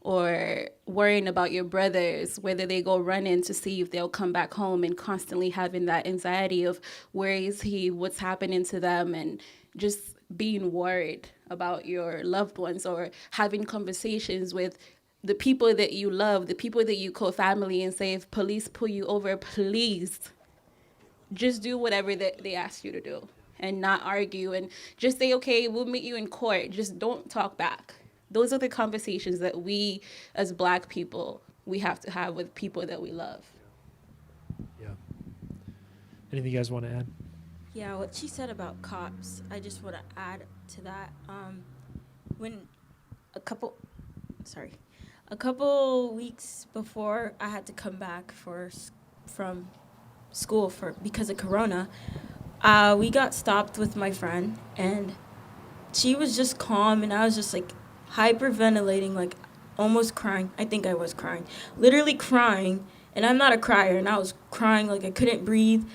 Or worrying about your brothers, whether they go running to see if they'll come back home, and constantly having that anxiety of where is he, what's happening to them, and just being worried about your loved ones, or having conversations with the people that you love, the people that you call family, and say, if police pull you over, please just do whatever that they ask you to do and not argue, and just say, okay, we'll meet you in court. Just don't talk back. Those are the conversations that we as black people, we have to have with people that we love. Yeah. Anything you guys want to add? Yeah, what she said about cops, I just want to add to that. When a couple, sorry, a couple weeks before I had to come back from school because of Corona, we got stopped with my friend, and she was just calm, and I was just like hyperventilating, like almost crying. I think I was crying, literally crying, and I'm not a crier, and I was crying like I couldn't breathe.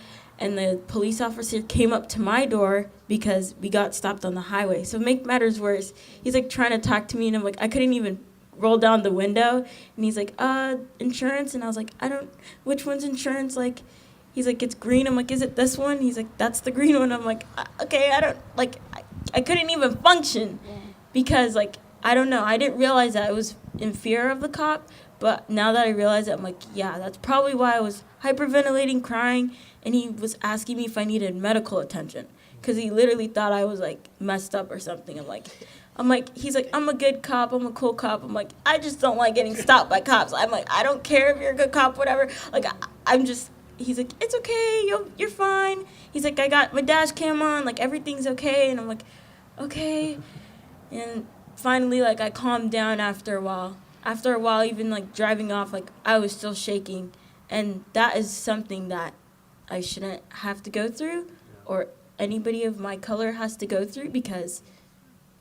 And the police officer came up to my door because we got stopped on the highway. So make matters worse, he's like trying to talk to me, and I'm like, I couldn't even roll down the window. And he's like, insurance? And I was like, which one's insurance? Like, he's like, it's green. I'm like, is it this one? He's like, that's the green one. I'm like, okay, I couldn't even function because, like, I don't know. I didn't realize that I was in fear of the cop. But now that I realize it, I'm like, yeah, that's probably why I was hyperventilating, crying, and he was asking me if I needed medical attention because he literally thought I was, like, messed up or something. He's like, I'm a good cop, I'm a cool cop. I'm like, I just don't like getting stopped by cops. I'm like, I don't care if you're a good cop, whatever. Like, he's like, it's okay, you're fine. He's like, I got my dash cam on, like, everything's okay. And I'm like, okay. And finally, like, I calmed down after a while. After a while, even, like, driving off, like, I was still shaking. And that is something that I shouldn't have to go through, or anybody of my color has to go through, because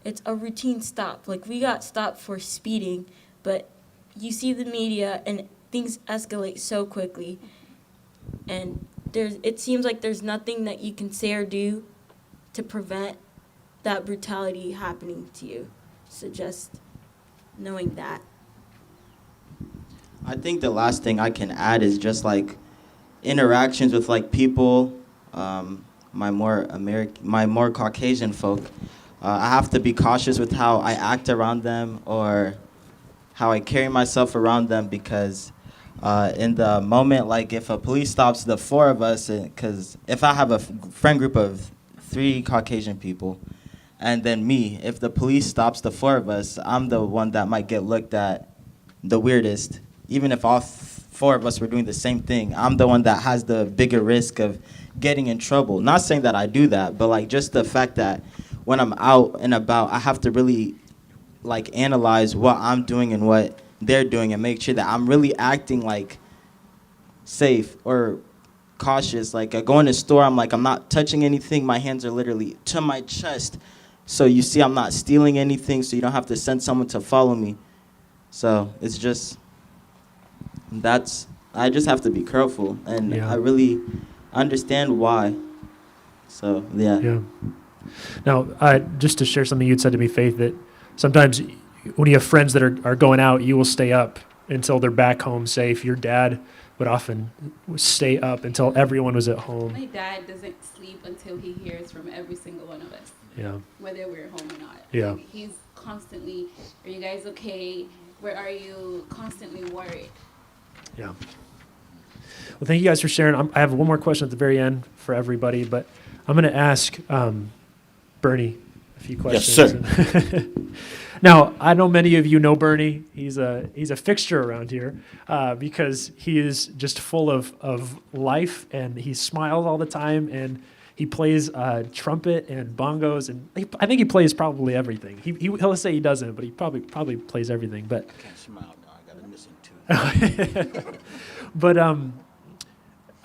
it's a routine stop. Like, we got stopped for speeding, but you see the media, and things escalate so quickly. And it seems like there's nothing that you can say or do to prevent that brutality happening to you. So just knowing that. I think the last thing I can add is just like interactions with like people, my more Caucasian folk. I have to be cautious with how I act around them or how I carry myself around them, because in the moment, like if a police stops the four of us, because if I have a friend group of 3 Caucasian people, and then me, if the police stops the 4 of us, I'm the one that might get looked at the weirdest. Even if all 4 of us were doing the same thing, I'm the one that has the bigger risk of getting in trouble. Not saying that I do that, but like just the fact that when I'm out and about, I have to really like analyze what I'm doing and what they're doing and make sure that I'm really acting like safe or cautious. Like I go in a store, I'm like, I'm not touching anything. My hands are literally to my chest. So you see I'm not stealing anything, so you don't have to send someone to follow me. So it's just, I just have to be careful, and I really understand why. So, yeah. Yeah. Now, just to share something you'd said to me, Faith, that sometimes when you have friends that are going out, you will stay up until they're back home safe. Your dad would often stay up until everyone was at home. My dad doesn't sleep until he hears from every single one of us. Yeah. Whether we're home or not. Yeah. Like, he's constantly, are you guys okay? Where are you? Constantly worried. Yeah. Well, thank you guys for sharing. I have one more question at the very end for everybody, but I'm going to ask Bernie a few questions. Yes, sir. Now, I know many of you know Bernie. He's a fixture around here because he is just full of life, and he smiles all the time, and he plays trumpet and bongos, and I think he plays probably everything. He'll say he doesn't, but he probably plays everything. But I can't smile now. I got a missing tooth. But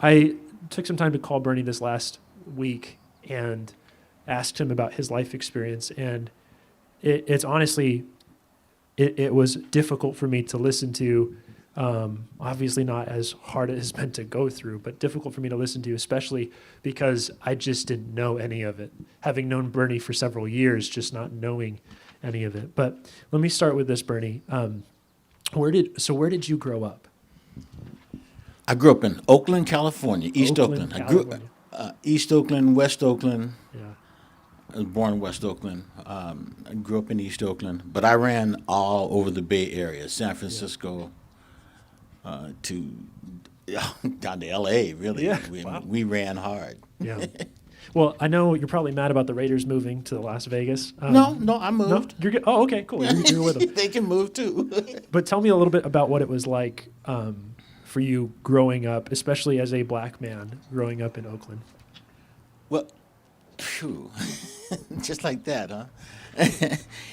I took some time to call Bernie this last week and asked him about his life experience, and it's honestly, it was difficult for me to listen to. Obviously not as hard as it's been to go through, but difficult for me to listen to, especially because I just didn't know any of it. Having known Bernie for several years, just not knowing any of it. But let me start with this, Bernie. Where did you grow up? I grew up in Oakland, California, East Oakland. California. I grew East Oakland, West Oakland. Yeah. I was born in West Oakland. I grew up in East Oakland, but I ran all over the Bay Area, San Francisco, to down to L.A. Really. Yeah, We ran hard. Yeah. Well, I know you're probably mad about the Raiders moving to Las Vegas. No, I moved. No? You're good. Oh, okay, cool. You're with them. They can move too. But tell me a little bit about what it was like for you growing up, especially as a black man growing up in Oakland. Well, Phew. Just like that, huh?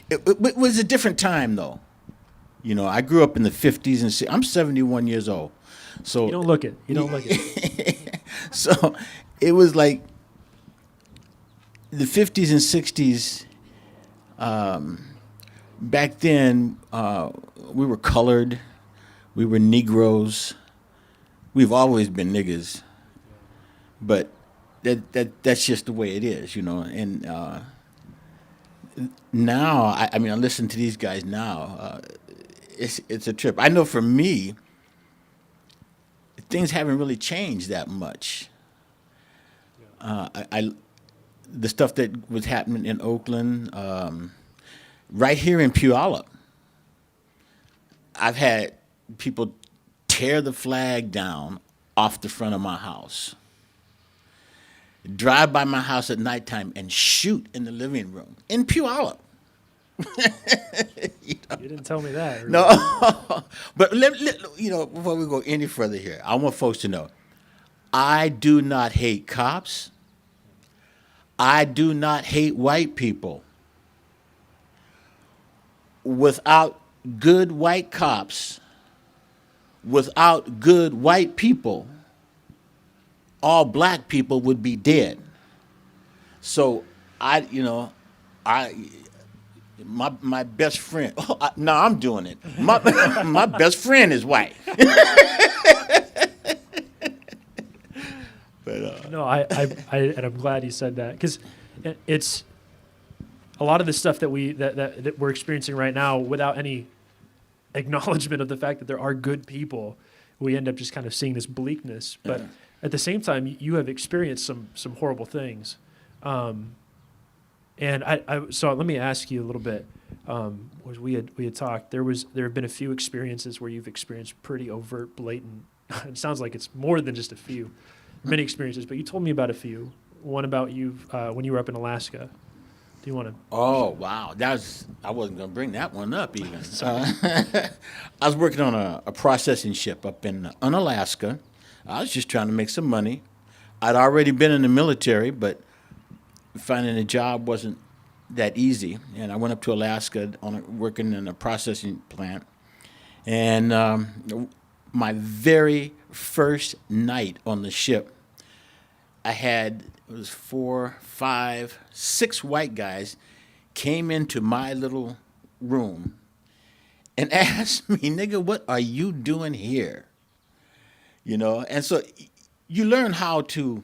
It was a different time, though. You know, I grew up in the 50s and I'm 71 years old. So You don't look it. You don't look it. so it was like the 50s and 60s. Back then, we were colored, we were Negroes. We've always been niggas, but that's just the way it is, you know. And now, I mean, I listen to these guys now. It's a trip. I know for me, things haven't really changed that much. I the stuff that was happening in Oakland, right here in Puyallup, I've had people tear the flag down off the front of my house, drive by my house at nighttime and shoot in the living room in Puyallup. You didn't tell me that. No, but you know, before we go any further here, I want folks to know, I do not hate cops. I do not hate white people. Without good white cops, without good white people, all black people would be dead. So my best friend. No, I'm doing it. My best friend is white. But No, and I'm glad you said that because it's a lot of the stuff that that we're experiencing right now without any acknowledgement of the fact that there are good people. We end up just kind of seeing this bleakness, but at the same time, you have experienced some horrible things. And so let me ask you a little bit. Was we had talked. There have been a few experiences where you've experienced pretty overt, blatant. It sounds like it's more than just a few, many experiences. But you told me about a few. One about you when you were up in Alaska. Do you want to? oh wow, I wasn't gonna bring that one up even. I was working on a processing ship up in Alaska. I was just trying to make some money. I'd already been in the military, but finding a job wasn't that easy. And I went up to Alaska working in a processing plant. And my very first night on the ship, it was 4, 5, 6 white guys came into my little room and asked me, nigga, what are you doing here? You know, and so you learn how to,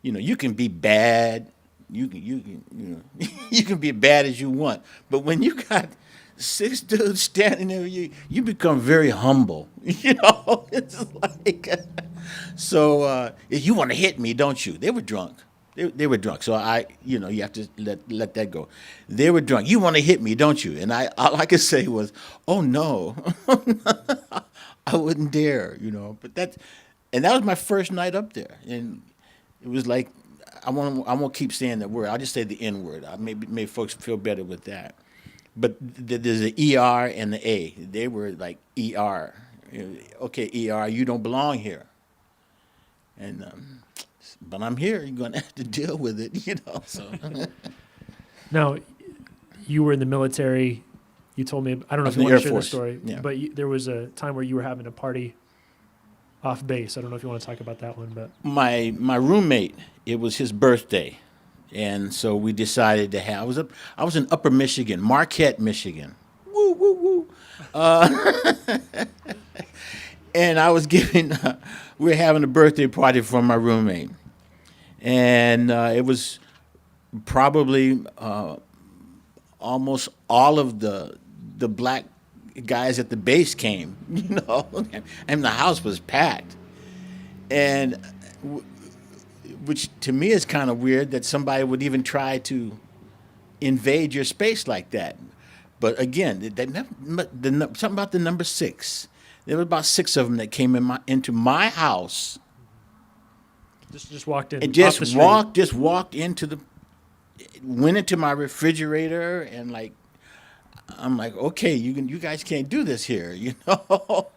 you know, you can be bad, you can be bad as you want, but when you got 6 dudes standing there, you become very humble. You know, it's like, so you want to hit me, don't you? They were drunk. They were drunk. So you have to let that go. They were drunk. You want to hit me, don't you? And all I could say was, oh no, I wouldn't dare, you know. But that was my first night up there, and it was like, I won't keep saying that word. I'll just say the N word. Maybe folks feel better with that. But there's the ER and the A. They were like ER. Okay, ER, you don't belong here. And but I'm here. You're going to have to deal with it, you know. So. Now, you were in the military. You told me, I don't know if you want to share the story, but there was a time where you were having a party off base. I don't know if you want to talk about that one, but my roommate, it was his birthday, and so we decided to have. I was in Upper Michigan, Marquette, Michigan. Woo woo woo. And I was we were having a birthday party for my roommate, and it was probably almost all of the black guys at the base came, you know, and the house was packed. And which to me is kind of weird that somebody would even try to invade your space like that. But again, something about the number 6. There were about 6 of them that came into my house. just walked in. And went into my refrigerator and like, I'm like, okay, you guys can't do this here, you know?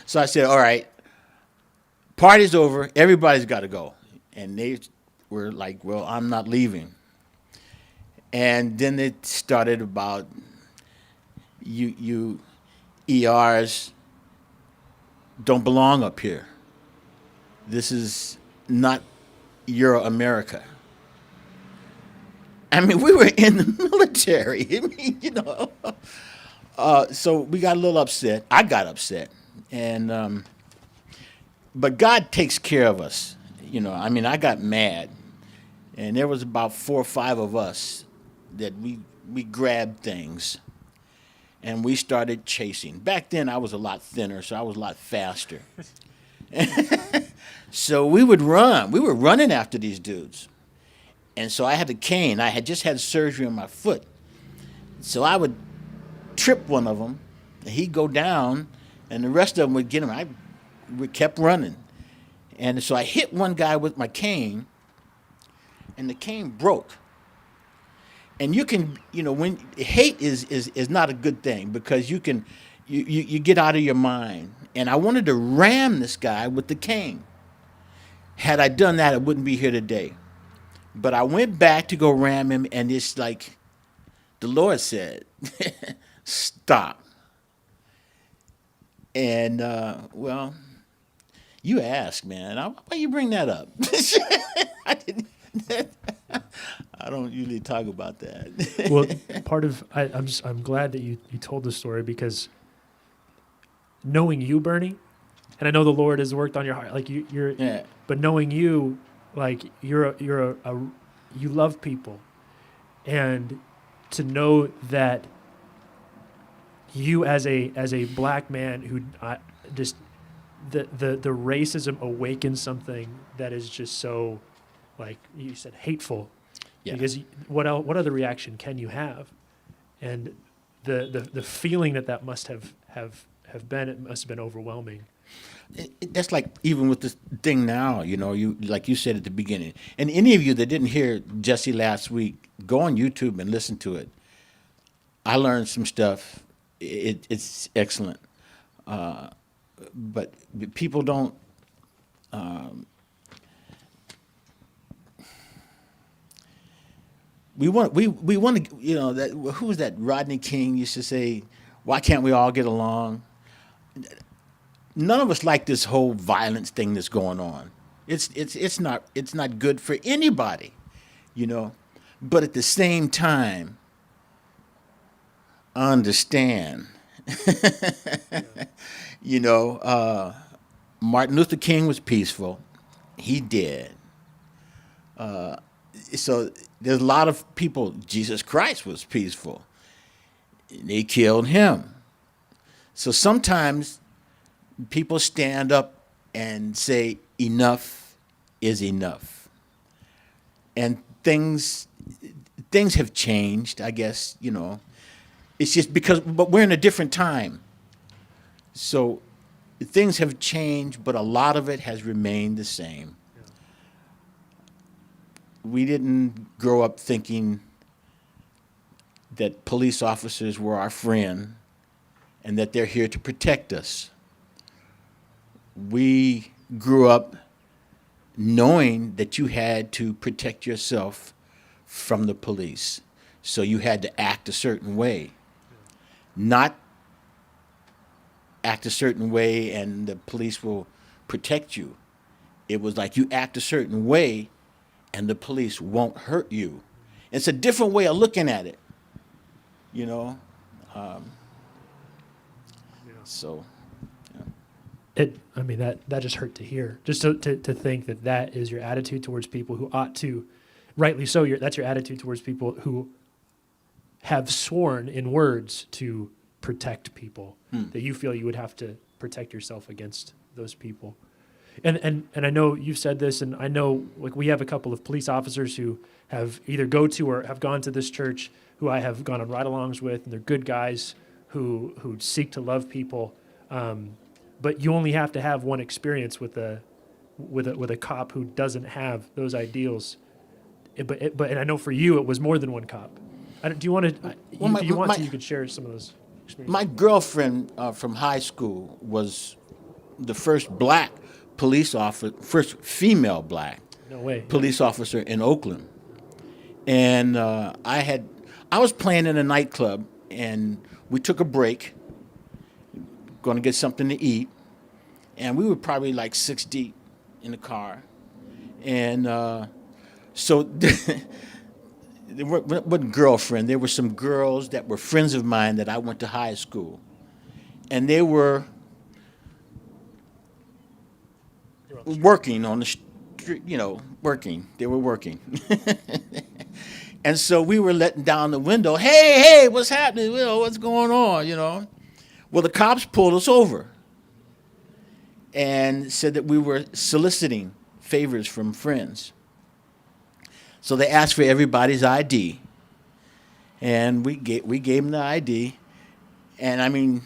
So I said, all right, party's over, everybody's got to go. And they were like, well, I'm not leaving. And then it started about you ERs don't belong up here. This is not Euro America. I mean, we were in the military. I mean, so we got a little upset. I got upset, and but God takes care of us. I mean, I got mad, and there was about 4 or 5 of us that we grabbed things, and we started chasing. Back then, I was a lot thinner, so I was a lot faster. So we would run. We were running after these dudes. And so I had a cane. I had just had surgery on my foot. So I would trip one of them, and he'd go down, and the rest of them would get him. We kept running. And so I hit one guy with my cane, and the cane broke. And you can, when hate is not a good thing, because you get out of your mind. And I wanted to ram this guy with the cane. Had I done that, I wouldn't be here today. But I went back to go ram him, and it's like the Lord said, stop. And, well, you asked, man. Why you bring that up? I don't usually talk about that. Well, part of I'm glad that you told the story, because knowing you, Bernie, and I know the Lord has worked on your heart, like you're Yeah. but knowing you, like you love people, and to know that you as a black man who just the racism awakens something that is just so, like you said, hateful. Yeah. Because what other reaction can you have? And the feeling that must have been, it must have been overwhelming. That's like even with this thing now, you like you said at the beginning. And any of you that didn't hear Jesse last week, go on YouTube and listen to it. I learned some stuff. It's excellent. But people don't. We want to. That who was that? Rodney King used to say, "Why can't we all get along?" None of us like this whole violence thing that's going on. It's not good for anybody, But at the same time, understand, Martin Luther King was peaceful. He did. So there's a lot of people. Jesus Christ was peaceful. They killed him. So sometimes people stand up and say enough is enough, and things have changed. I guess it's just but we're in a different time. So things have changed, but a lot of it has remained the same. We didn't grow up thinking that police officers were our friend and that they're here to protect us. We grew up knowing that you had to protect yourself from the police. So you had to act a certain way. Not act a certain way and the police will protect you. It was like you act a certain way and the police won't hurt you. It's a different way of looking at it, So. That just hurt to hear. Just to think that is your attitude towards people who ought to, rightly so, that's your attitude towards people who have sworn in words to protect people, that you feel you would have to protect yourself against those people. And I know you've said this, and I know we have a couple of police officers who have either go to or have gone to this church who I have gone on ride-alongs with, and they're good guys who seek to love people. But you only have to have one experience with a cop who doesn't have those ideals. But I know for you it was more than one cop. Do you want to? You could share some of those experiences. My girlfriend from high school was the first black police officer, first female black No way. police officer in Oakland. And I was playing in a nightclub, and we took a break, going to get something to eat, and we were probably like 6 deep in the car. And so there wasn't girlfriend. There were some girls that were friends of mine that I went to high school, and they were working on the street, working. They were working. And so we were letting down the window, hey, what's happening? What's going on, Well, the cops pulled us over and said that we were soliciting favors from friends. So they asked for everybody's ID, and we gave them the ID. And I mean,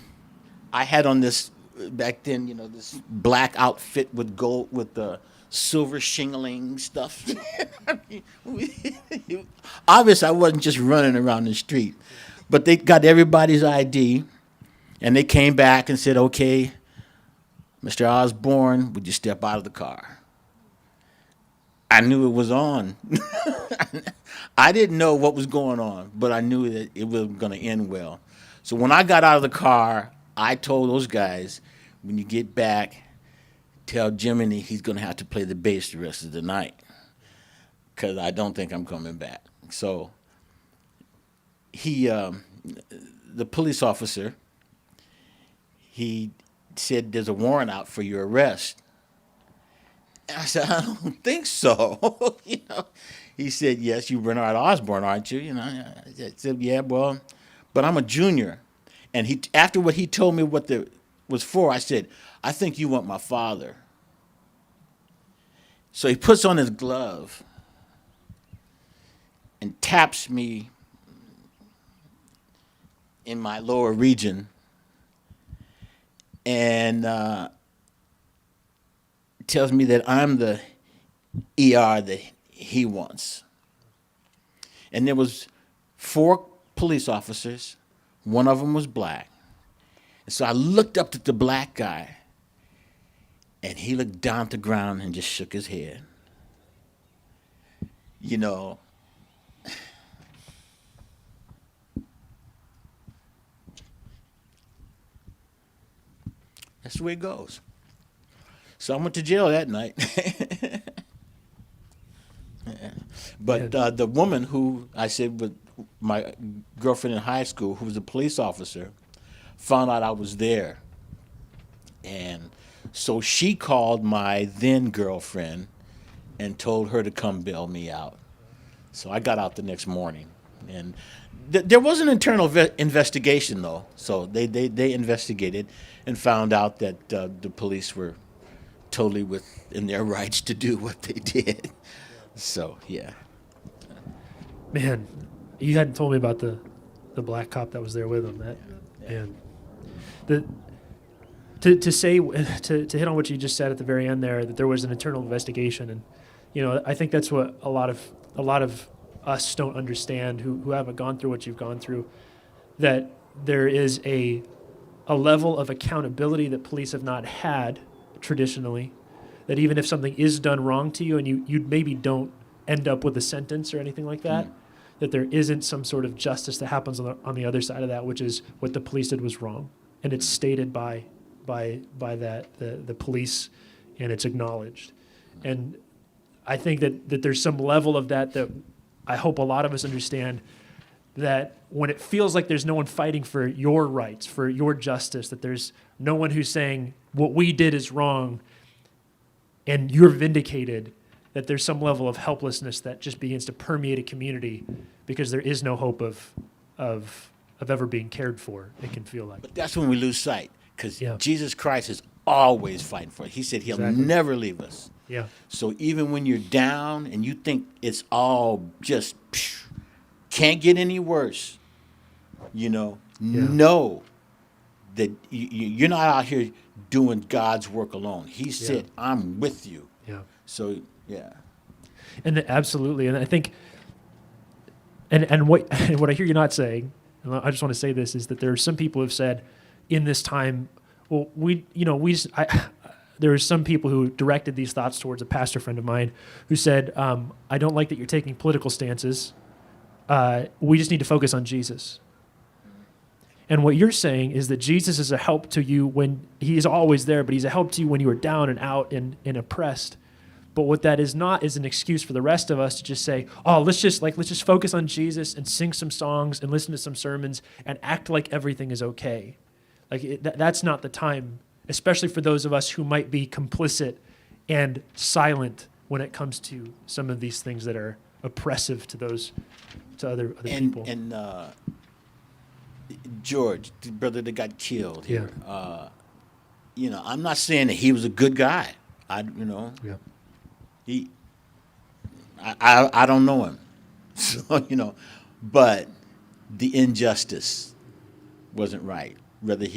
I had on this back then, this black outfit with gold, with the silver shingling stuff. I mean, obviously, I wasn't just running around the street, but they got everybody's ID, and they came back and said, "Okay, Mr. Osborne, would you step out of the car?" I knew it was on. I didn't know what was going on, but I knew that it was going to end well. So when I got out of the car, I told those guys, when you get back, tell Jiminy he's going to have to play the bass the rest of the night, because I don't think I'm coming back. So the police officer, he said, "There's a warrant out for your arrest." And I said, "I don't think so." He said, "Yes, you're Bernard Osborne, aren't you?" I said, "Yeah, well, but I'm a junior." And after what he told me what was for, I said, "I think you want my father." So he puts on his glove and taps me in my lower region, and tells me that I'm the ER that he wants. And there was 4 police officers. One of them was black. And so I looked up at the black guy, and he looked down at the ground and just shook his head. That's the way it goes. So I went to jail that night. But the woman who I said with my girlfriend in high school, who was a police officer, found out I was there. And so she called my then girlfriend and told her to come bail me out. So I got out the next morning. And there was an internal investigation, though. So they investigated and found out that the police were totally within their rights to do what they did. So, yeah. Man, you hadn't told me about the black cop that was there with him. Man, to hit on what you just said at the very end there, that there was an internal investigation, and I think that's what a lot of us don't understand who haven't gone through what you've gone through, that there is a level of accountability that police have not had traditionally, that even if something is done wrong to you and you maybe don't end up with a sentence or anything like that, that there isn't some sort of justice that happens on the other side of that, which is what the police did was wrong, and it's stated by the police, and it's acknowledged. And I think that there's some level of that I hope a lot of us understand, that when it feels like there's no one fighting for your rights, for your justice, that there's no one who's saying what we did is wrong and you're vindicated, that there's some level of helplessness that just begins to permeate a community because there is no hope of ever being cared for, it can feel like. But that's when we lose sight, because Yeah. Jesus Christ is always fighting for it. He said he'll Exactly. never leave us. Yeah. So even when you're down and you think it's all just can't get any worse, know that you're not out here doing God's work alone. He said, "I'm with you." Yeah. So, yeah. And absolutely. And I think, and what I hear you not saying, and I just want to say this, is that there are some people who have said in this time, well, there were some people who directed these thoughts towards a pastor friend of mine who said, I don't like that you're taking political stances. We just need to focus on Jesus. And what you're saying is that Jesus is a help to you when he's always there, but he's a help to you when you are down and out and oppressed. But what that is not is an excuse for the rest of us to just say, oh, let's just focus on Jesus and sing some songs and listen to some sermons and act like everything is okay. Like that's not the time, especially for those of us who might be complicit and silent when it comes to some of these things that are oppressive to other people. And George, the brother that got killed here, I'm not saying that he was a good guy. I don't know him, so but the injustice wasn't right. Whether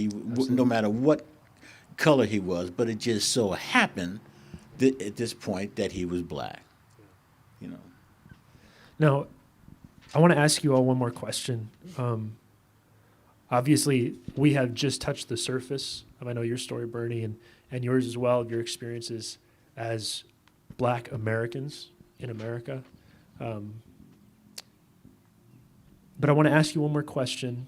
no matter what color he was, but it just so happened that at this point that he was black. Now, I want to ask you all one more question. Obviously, we have just touched the surface of, I know, your story, Bernie, and yours as well, of your experiences as Black Americans in America. But I want to ask you one more question,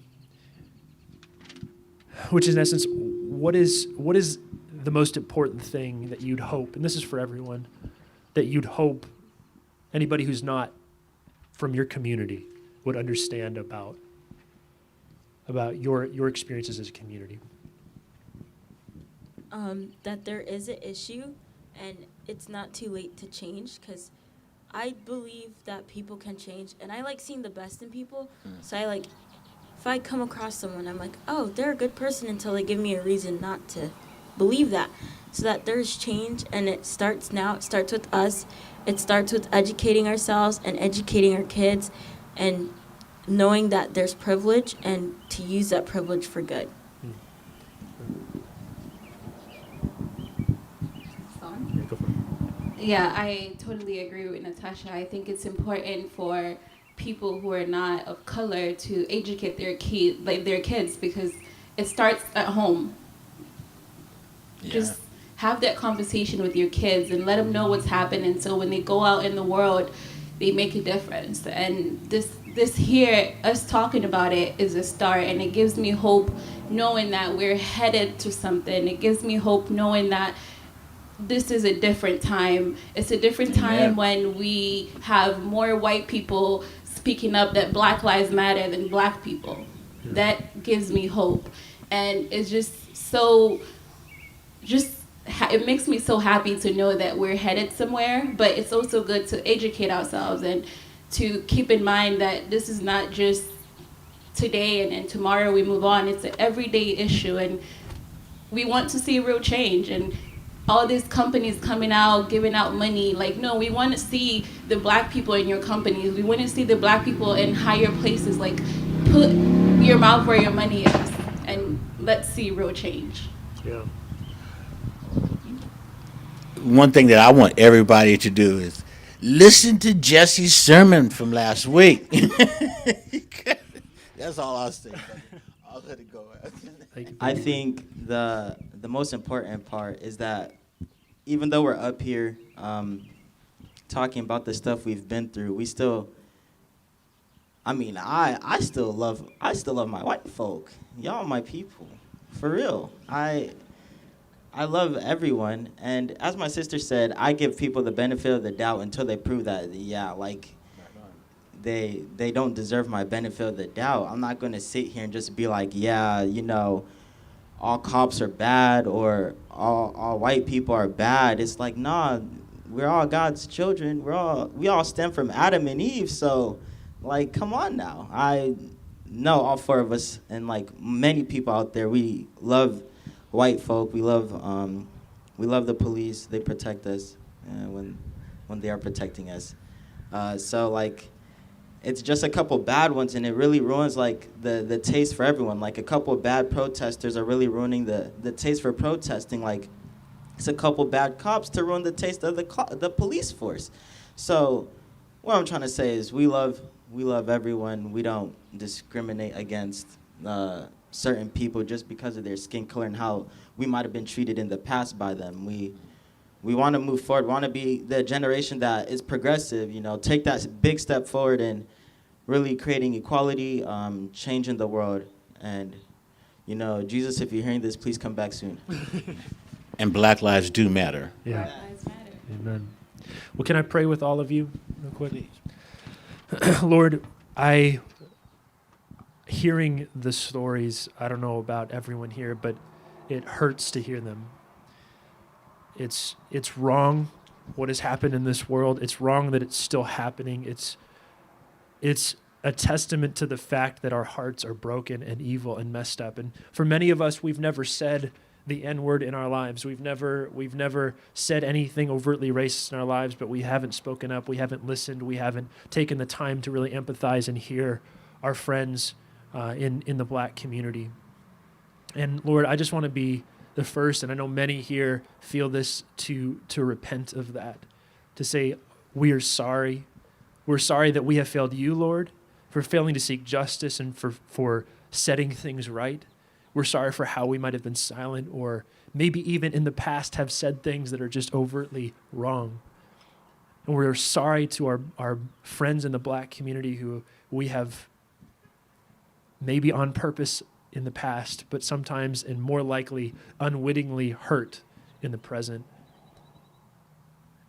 which is, in essence, what is the most important thing that you'd hope, and this is for everyone, that you'd hope anybody who's not from your community would understand about your experiences as a community? That there is an issue, and it's not too late to change, because I believe that people can change, and I like seeing the best in people. So if I come across someone, I'm like, oh, they're a good person, until they give me a reason not to believe that. So that there's change, and it starts now. It starts with us. It starts with educating ourselves and educating our kids, and knowing that there's privilege and to use that privilege for good. Yeah, I totally agree with Natasha. I think it's important for people who are not of color to educate their kids, because it starts at home. Yeah. Just have that conversation with your kids and let them know what's happening, so when they go out in the world, they make a difference. And this here, us talking about it, is a start, and it gives me hope knowing that we're headed to something. It gives me hope knowing that this is a different time. It's a different time when we have more white people speaking up that Black Lives Matter than Black people. Yeah. That gives me hope. And it's it makes me so happy to know that we're headed somewhere, but it's also good to educate ourselves and to keep in mind that this is not just today and tomorrow we move on. It's an everyday issue, and we want to see real change. And all these companies coming out, giving out money, no, we want to see the Black people in your companies. We want to see the Black people in higher places. Put your mouth where your money is, and let's see real change. Yeah. One thing that I want everybody to do is listen to Jesse's sermon from last week. That's all I'll say. I'll let it go. I think the most important part is that even though we're up here talking about the stuff we've been through, we still, I still love my white folk. Y'all my people, for real. I love everyone, and as my sister said, I give people the benefit of the doubt until they prove that, they don't deserve my benefit of the doubt. I'm not going to sit here and just be like, all cops are bad or all white people are bad. It's like, nah, we're all God's children. We all stem from Adam and Eve, so come on now. I know all four of us and many people out there, we love white folk. We love the police. They protect us when they are protecting us. It's just a couple bad ones, and it really ruins the taste for everyone. A couple of bad protesters are really ruining the taste for protesting. It's a couple bad cops to ruin the taste of the police force. So what I'm trying to say is we love everyone. We don't discriminate against certain people just because of their skin color and how we might have been treated in the past by them. We want to move forward. We want to be the generation that is progressive, take that big step forward and really creating equality, changing the world. And, Jesus, if you're hearing this, please come back soon. And Black lives do matter. Yeah. Lives matter. Amen. Well, can I pray with all of you real quick? Lord, hearing the stories, I don't know about everyone here, but it hurts to hear them. It's wrong what has happened in this world. It's wrong that it's still happening. It's a testament to the fact that our hearts are broken and evil and messed up. And for many of us, we've never said the N-word in our lives. We've never said anything overtly racist in our lives, but we haven't spoken up. We haven't listened. We haven't taken the time to really empathize and hear our friends in the Black community. And Lord, I just want to be the first, and I know many here feel this, to repent of that, to say we are sorry. We're sorry that we have failed you, Lord, for failing to seek justice and for setting things right. We're sorry for how we might have been silent or maybe even in the past have said things that are just overtly wrong. And we're sorry to our friends in the Black community who we have maybe on purpose in the past, but sometimes and more likely unwittingly hurt in the present.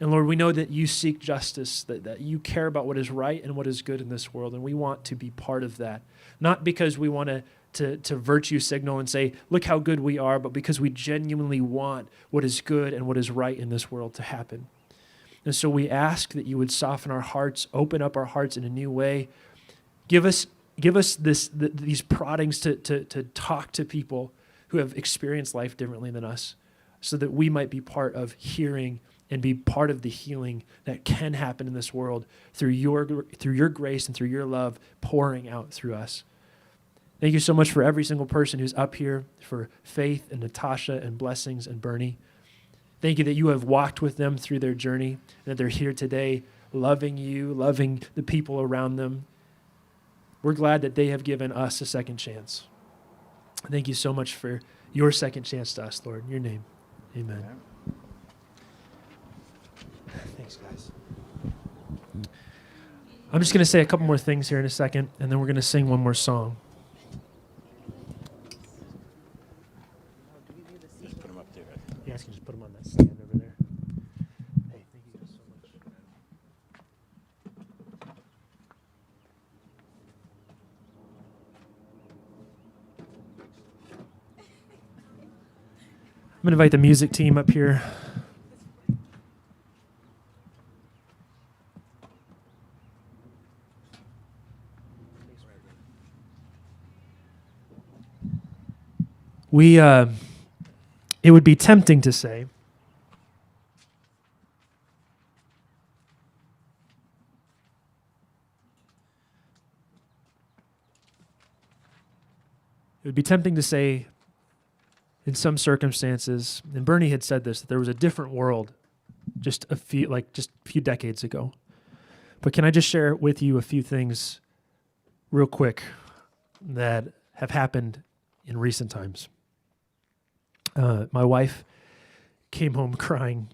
And Lord, we know that you seek justice, that you care about what is right and what is good in this world, and we want to be part of that. Not because we want to virtue signal and say, look how good we are, but because we genuinely want what is good and what is right in this world to happen. And so we ask that you would soften our hearts, open up our hearts in a new way. Give us these proddings to talk to people who have experienced life differently than us, so that we might be part of hearing and be part of the healing that can happen in this world through your grace and through your love pouring out through us. Thank you so much for every single person who's up here, for Faith and Natasha and Blessings and Bernie. Thank you that you have walked with them through their journey, and that they're here today loving you, loving the people around them. We're glad that they have given us a second chance. Thank you so much for your second chance to us, Lord. In your name, amen. Thanks, guys. I'm just going to say a couple more things here in a second, and then we're going to sing one more song. Just put them up there. You guys can just put them on that stand over there. Hey, thank you guys so much. I'm going to invite the music team up here. It would be tempting to say, in some circumstances, and Bernie had said this, that there was a different world just a few decades ago. But can I just share with you a few things real quick that have happened in recent times? My wife came home crying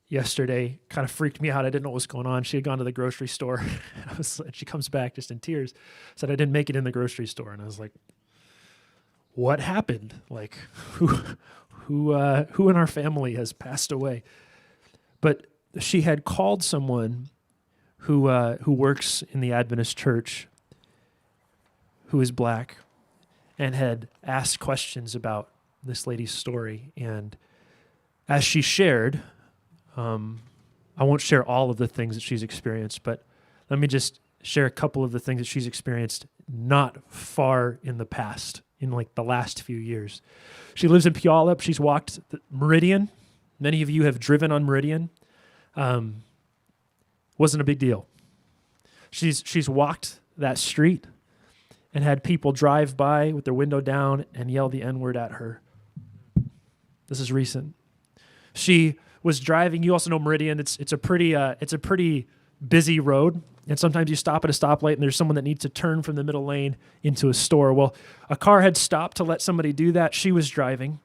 yesterday, kind of freaked me out. I didn't know what was going on. She had gone to the grocery store. She comes back just in tears, said, I didn't make it in the grocery store. And I was like, what happened? Like, who in our family has passed away? But she had called someone who works in the Adventist church, who is Black, and had asked questions about this lady's story. And as she shared, I won't share all of the things that she's experienced, but let me just share a couple of the things that she's experienced not far in the past, in like the last few years. She lives in Puyallup. She's walked Meridian. Many of you have driven on Meridian. Wasn't a big deal. She's walked that street and had people drive by with their window down and yell the N-word at her. This is recent. She was driving. You also know Meridian. It's a pretty busy road. And sometimes you stop at a stoplight and there's someone that needs to turn from the middle lane into a store. Well, a car had stopped to let somebody do that. She was driving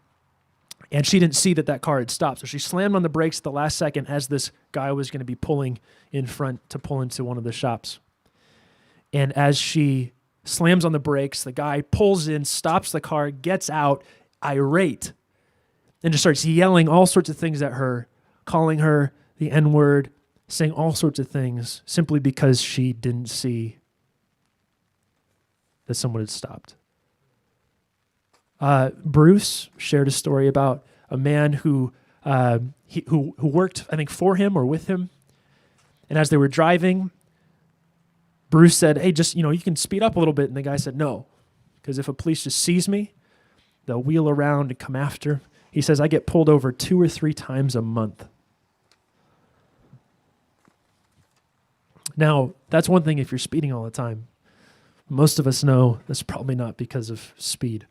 and she didn't see that that car had stopped. So she slammed on the brakes at the last second as this guy was going to be pulling in front to pull into one of the shops. And as she slams on the brakes, the guy pulls in, stops the car, gets out, irate, and just starts yelling all sorts of things at her, calling her the N-word, saying all sorts of things simply because she didn't see that someone had stopped. Bruce shared a story about a man who worked, I think, for him or with him. And as they were driving, Bruce said, hey, just, you can speed up a little bit. And the guy said, no, because if a police just sees me, they'll wheel around and come after. He says, I get pulled over 2 or 3 times a month. Now, that's one thing if you're speeding all the time. Most of us know that's probably not because of speed.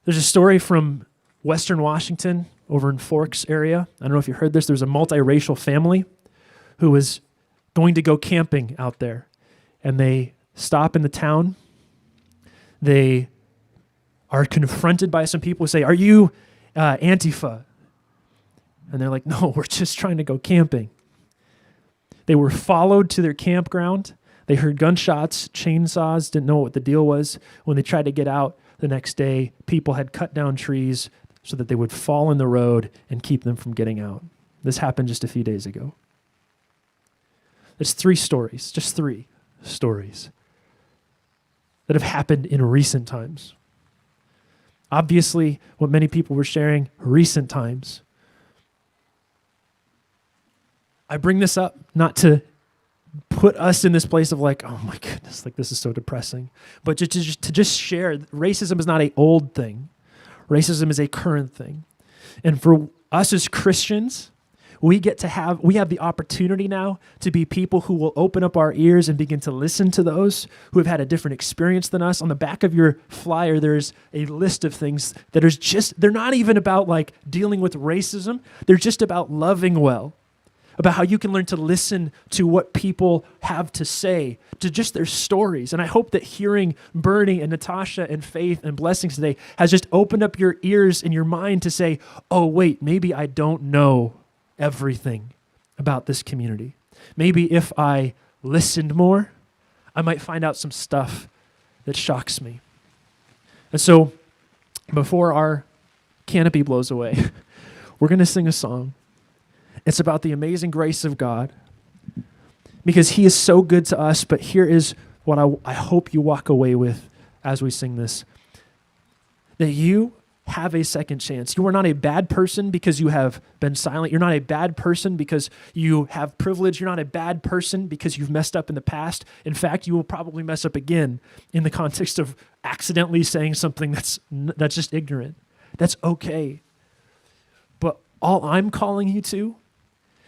There's a story from Western Washington over in Forks area. I don't know if you heard this. There's a multiracial family who was going to go camping out there. And they stop in the town. They are confronted by some people who say, are you Antifa? And they're like, no, we're just trying to go camping. They were followed to their campground. They heard gunshots, chainsaws, didn't know what the deal was. When they tried to get out the next day, people had cut down trees so that they would fall in the road and keep them from getting out. This happened just a few days ago. It's 3 stories, just 3 stories that have happened in recent times. Obviously, what many people were sharing, recent times. I bring this up not to put us in this place of like, oh my goodness, like this is so depressing, but to just share, racism is not an old thing. Racism is a current thing. And for us as Christians, we have the opportunity now to be people who will open up our ears and begin to listen to those who have had a different experience than us. On the back of your flyer, there's a list of things that are they're not even about like dealing with racism. They're just about loving well, about how you can learn to listen to what people have to say, to just their stories. And I hope that hearing Bernie and Natasha and Faith and Blessings today has just opened up your ears and your mind to say, oh, wait, maybe I don't know everything about this community. Maybe if I listened more, I might find out some stuff that shocks me. And so before our canopy blows away, we're going to sing a song. It's about the amazing grace of God because he is so good to us. But here is what I hope you walk away with as we sing this, that you have a second chance. You are not a bad person because you have been silent. You're not a bad person because you have privilege. You're not a bad person because you've messed up in the past. In fact, you will probably mess up again in the context of accidentally saying something that's just ignorant. That's okay. But all I'm calling you to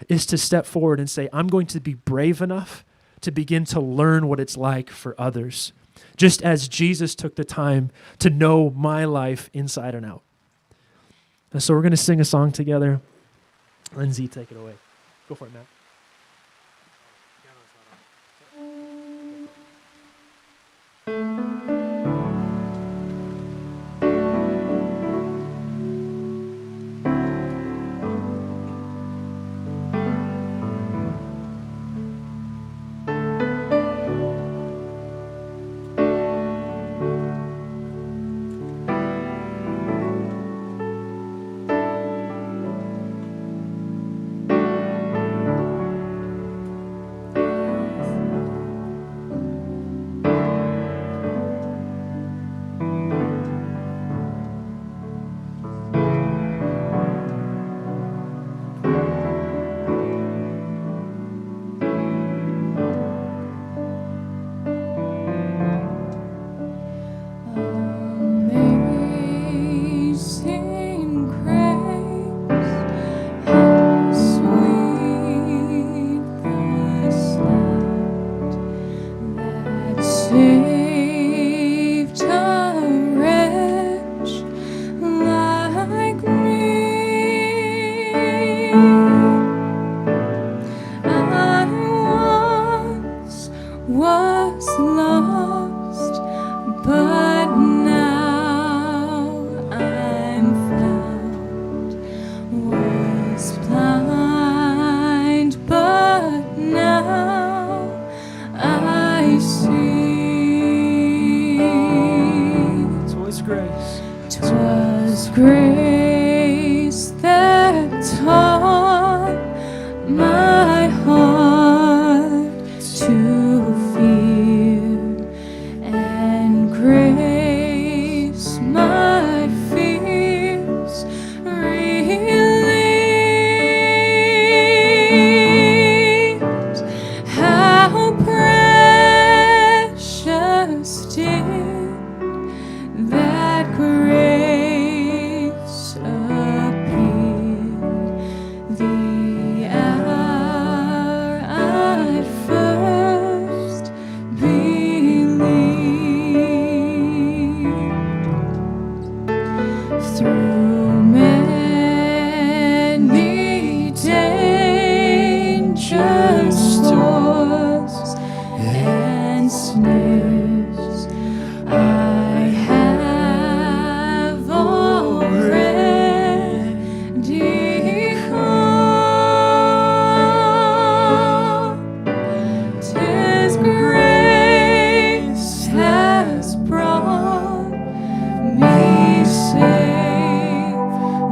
is to step forward and say, I'm going to be brave enough to begin to learn what it's like for others, just as Jesus took the time to know my life inside and out. And so we're going to sing a song together. Lindsay, take it away. Go for it, Matt. grace that taught my heart to fear, and grace my fears relieved. How precious did that grace appear, the hour I first believed. Through many dangers, toils, and snares, I have already come. 'Tis grace has brought me safe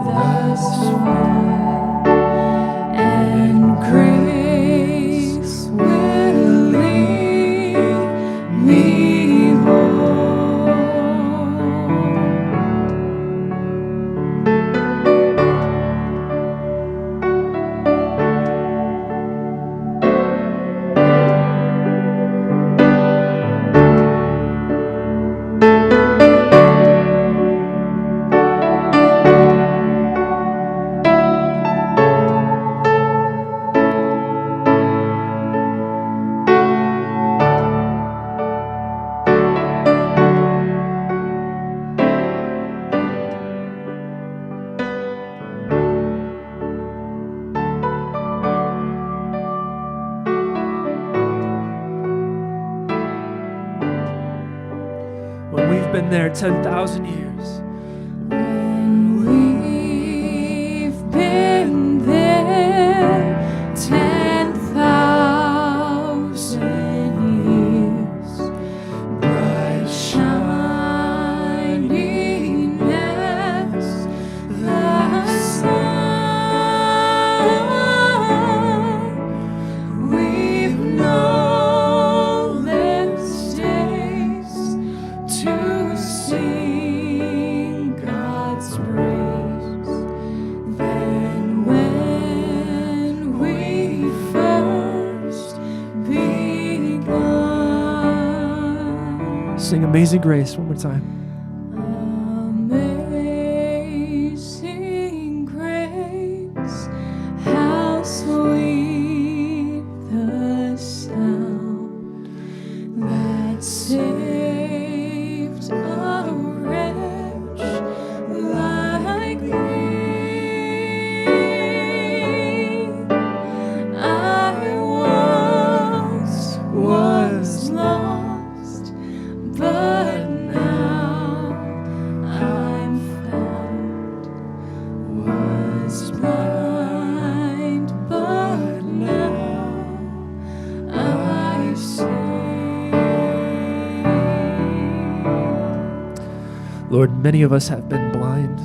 thus far, and grace will lead me home. When we've been there 10,000 years, When we've been there 10,000 years, bright shining as the sun, we've known less days to sing God's praise than when we first begun. sing Amazing Grace one more time. Amazing grace, how sweet the sound that saved a wretch like me. I once was lost, but now I'm found. Was blind, but now I see. Lord, many of us have been blind.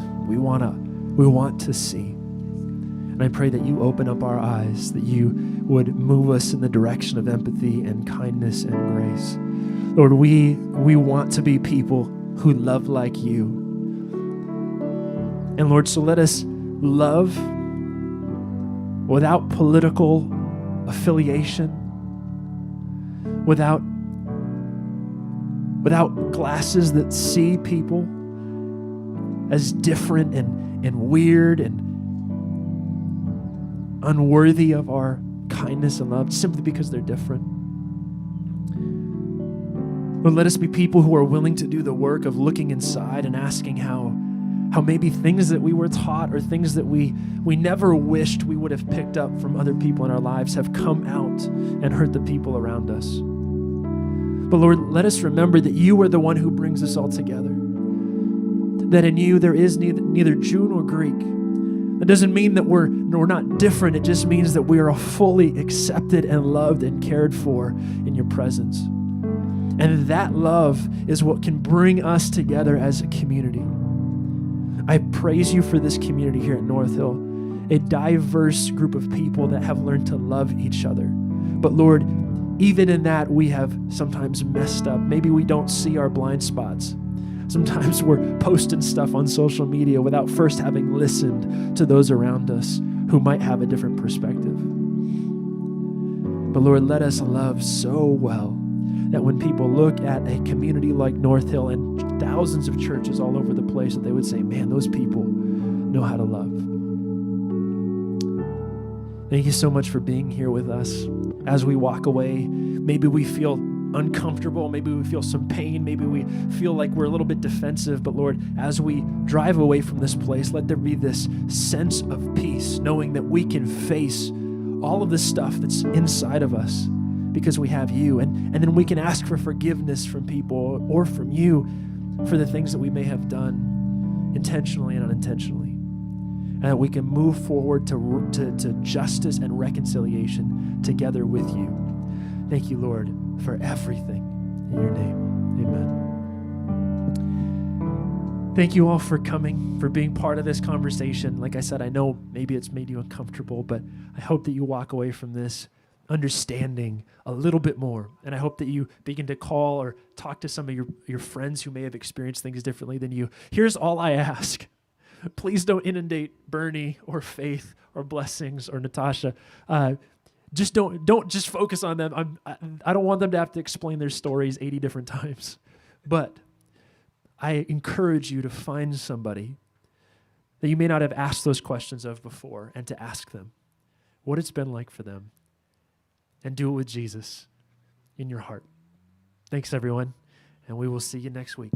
We want to see. And I pray that you open up our eyes, that you would move us in the direction of empathy and kindness and grace. Lord, we want to be people who love like you. And Lord, so let us love without political affiliation, without glasses that see people as different and weird and unworthy of our kindness and love simply because they're different. Lord, let us be people who are willing to do the work of looking inside and asking how maybe things that we were taught or things that we never wished we would have picked up from other people in our lives have come out and hurt the people around us. But Lord, let us remember that you are the one who brings us all together. That in you there is neither Jew nor Greek. That doesn't mean that we're not different. It just means that we are fully accepted and loved and cared for in your presence. And that love is what can bring us together as a community. I praise you for this community here at North Hill, a diverse group of people that have learned to love each other. But Lord, even in that, we have sometimes messed up. Maybe we don't see our blind spots. Sometimes we're posting stuff on social media without first having listened to those around us who might have a different perspective. But Lord, let us love so well that when people look at a community like North Hill and thousands of churches all over the place, that they would say, man, those people know how to love. Thank you so much for being here with us. As we walk away, maybe we feel uncomfortable, maybe we feel some pain, maybe we feel like we're a little bit defensive, but Lord, as we drive away from this place, let there be this sense of peace, knowing that we can face all of the stuff that's inside of us because we have you, and then we can ask for forgiveness from people or from you for the things that we may have done intentionally and unintentionally, and that we can move forward to justice and reconciliation together with you. Thank you, Lord, for everything. In your name, amen. Thank you all for coming, for being part of this conversation. Like I said, I know maybe it's made you uncomfortable, but I hope that you walk away from this understanding a little bit more. And I hope that you begin to call or talk to some of your friends who may have experienced things differently than you. Here's all I ask. Please don't inundate Bernie or Faith or Blessings or Natasha. Just don't just focus on them. I don't want them to have to explain their stories 80 different times. But I encourage you to find somebody that you may not have asked those questions of before, and to ask them what it's been like for them, and do it with Jesus in your heart. Thanks, everyone, and we will see you next week.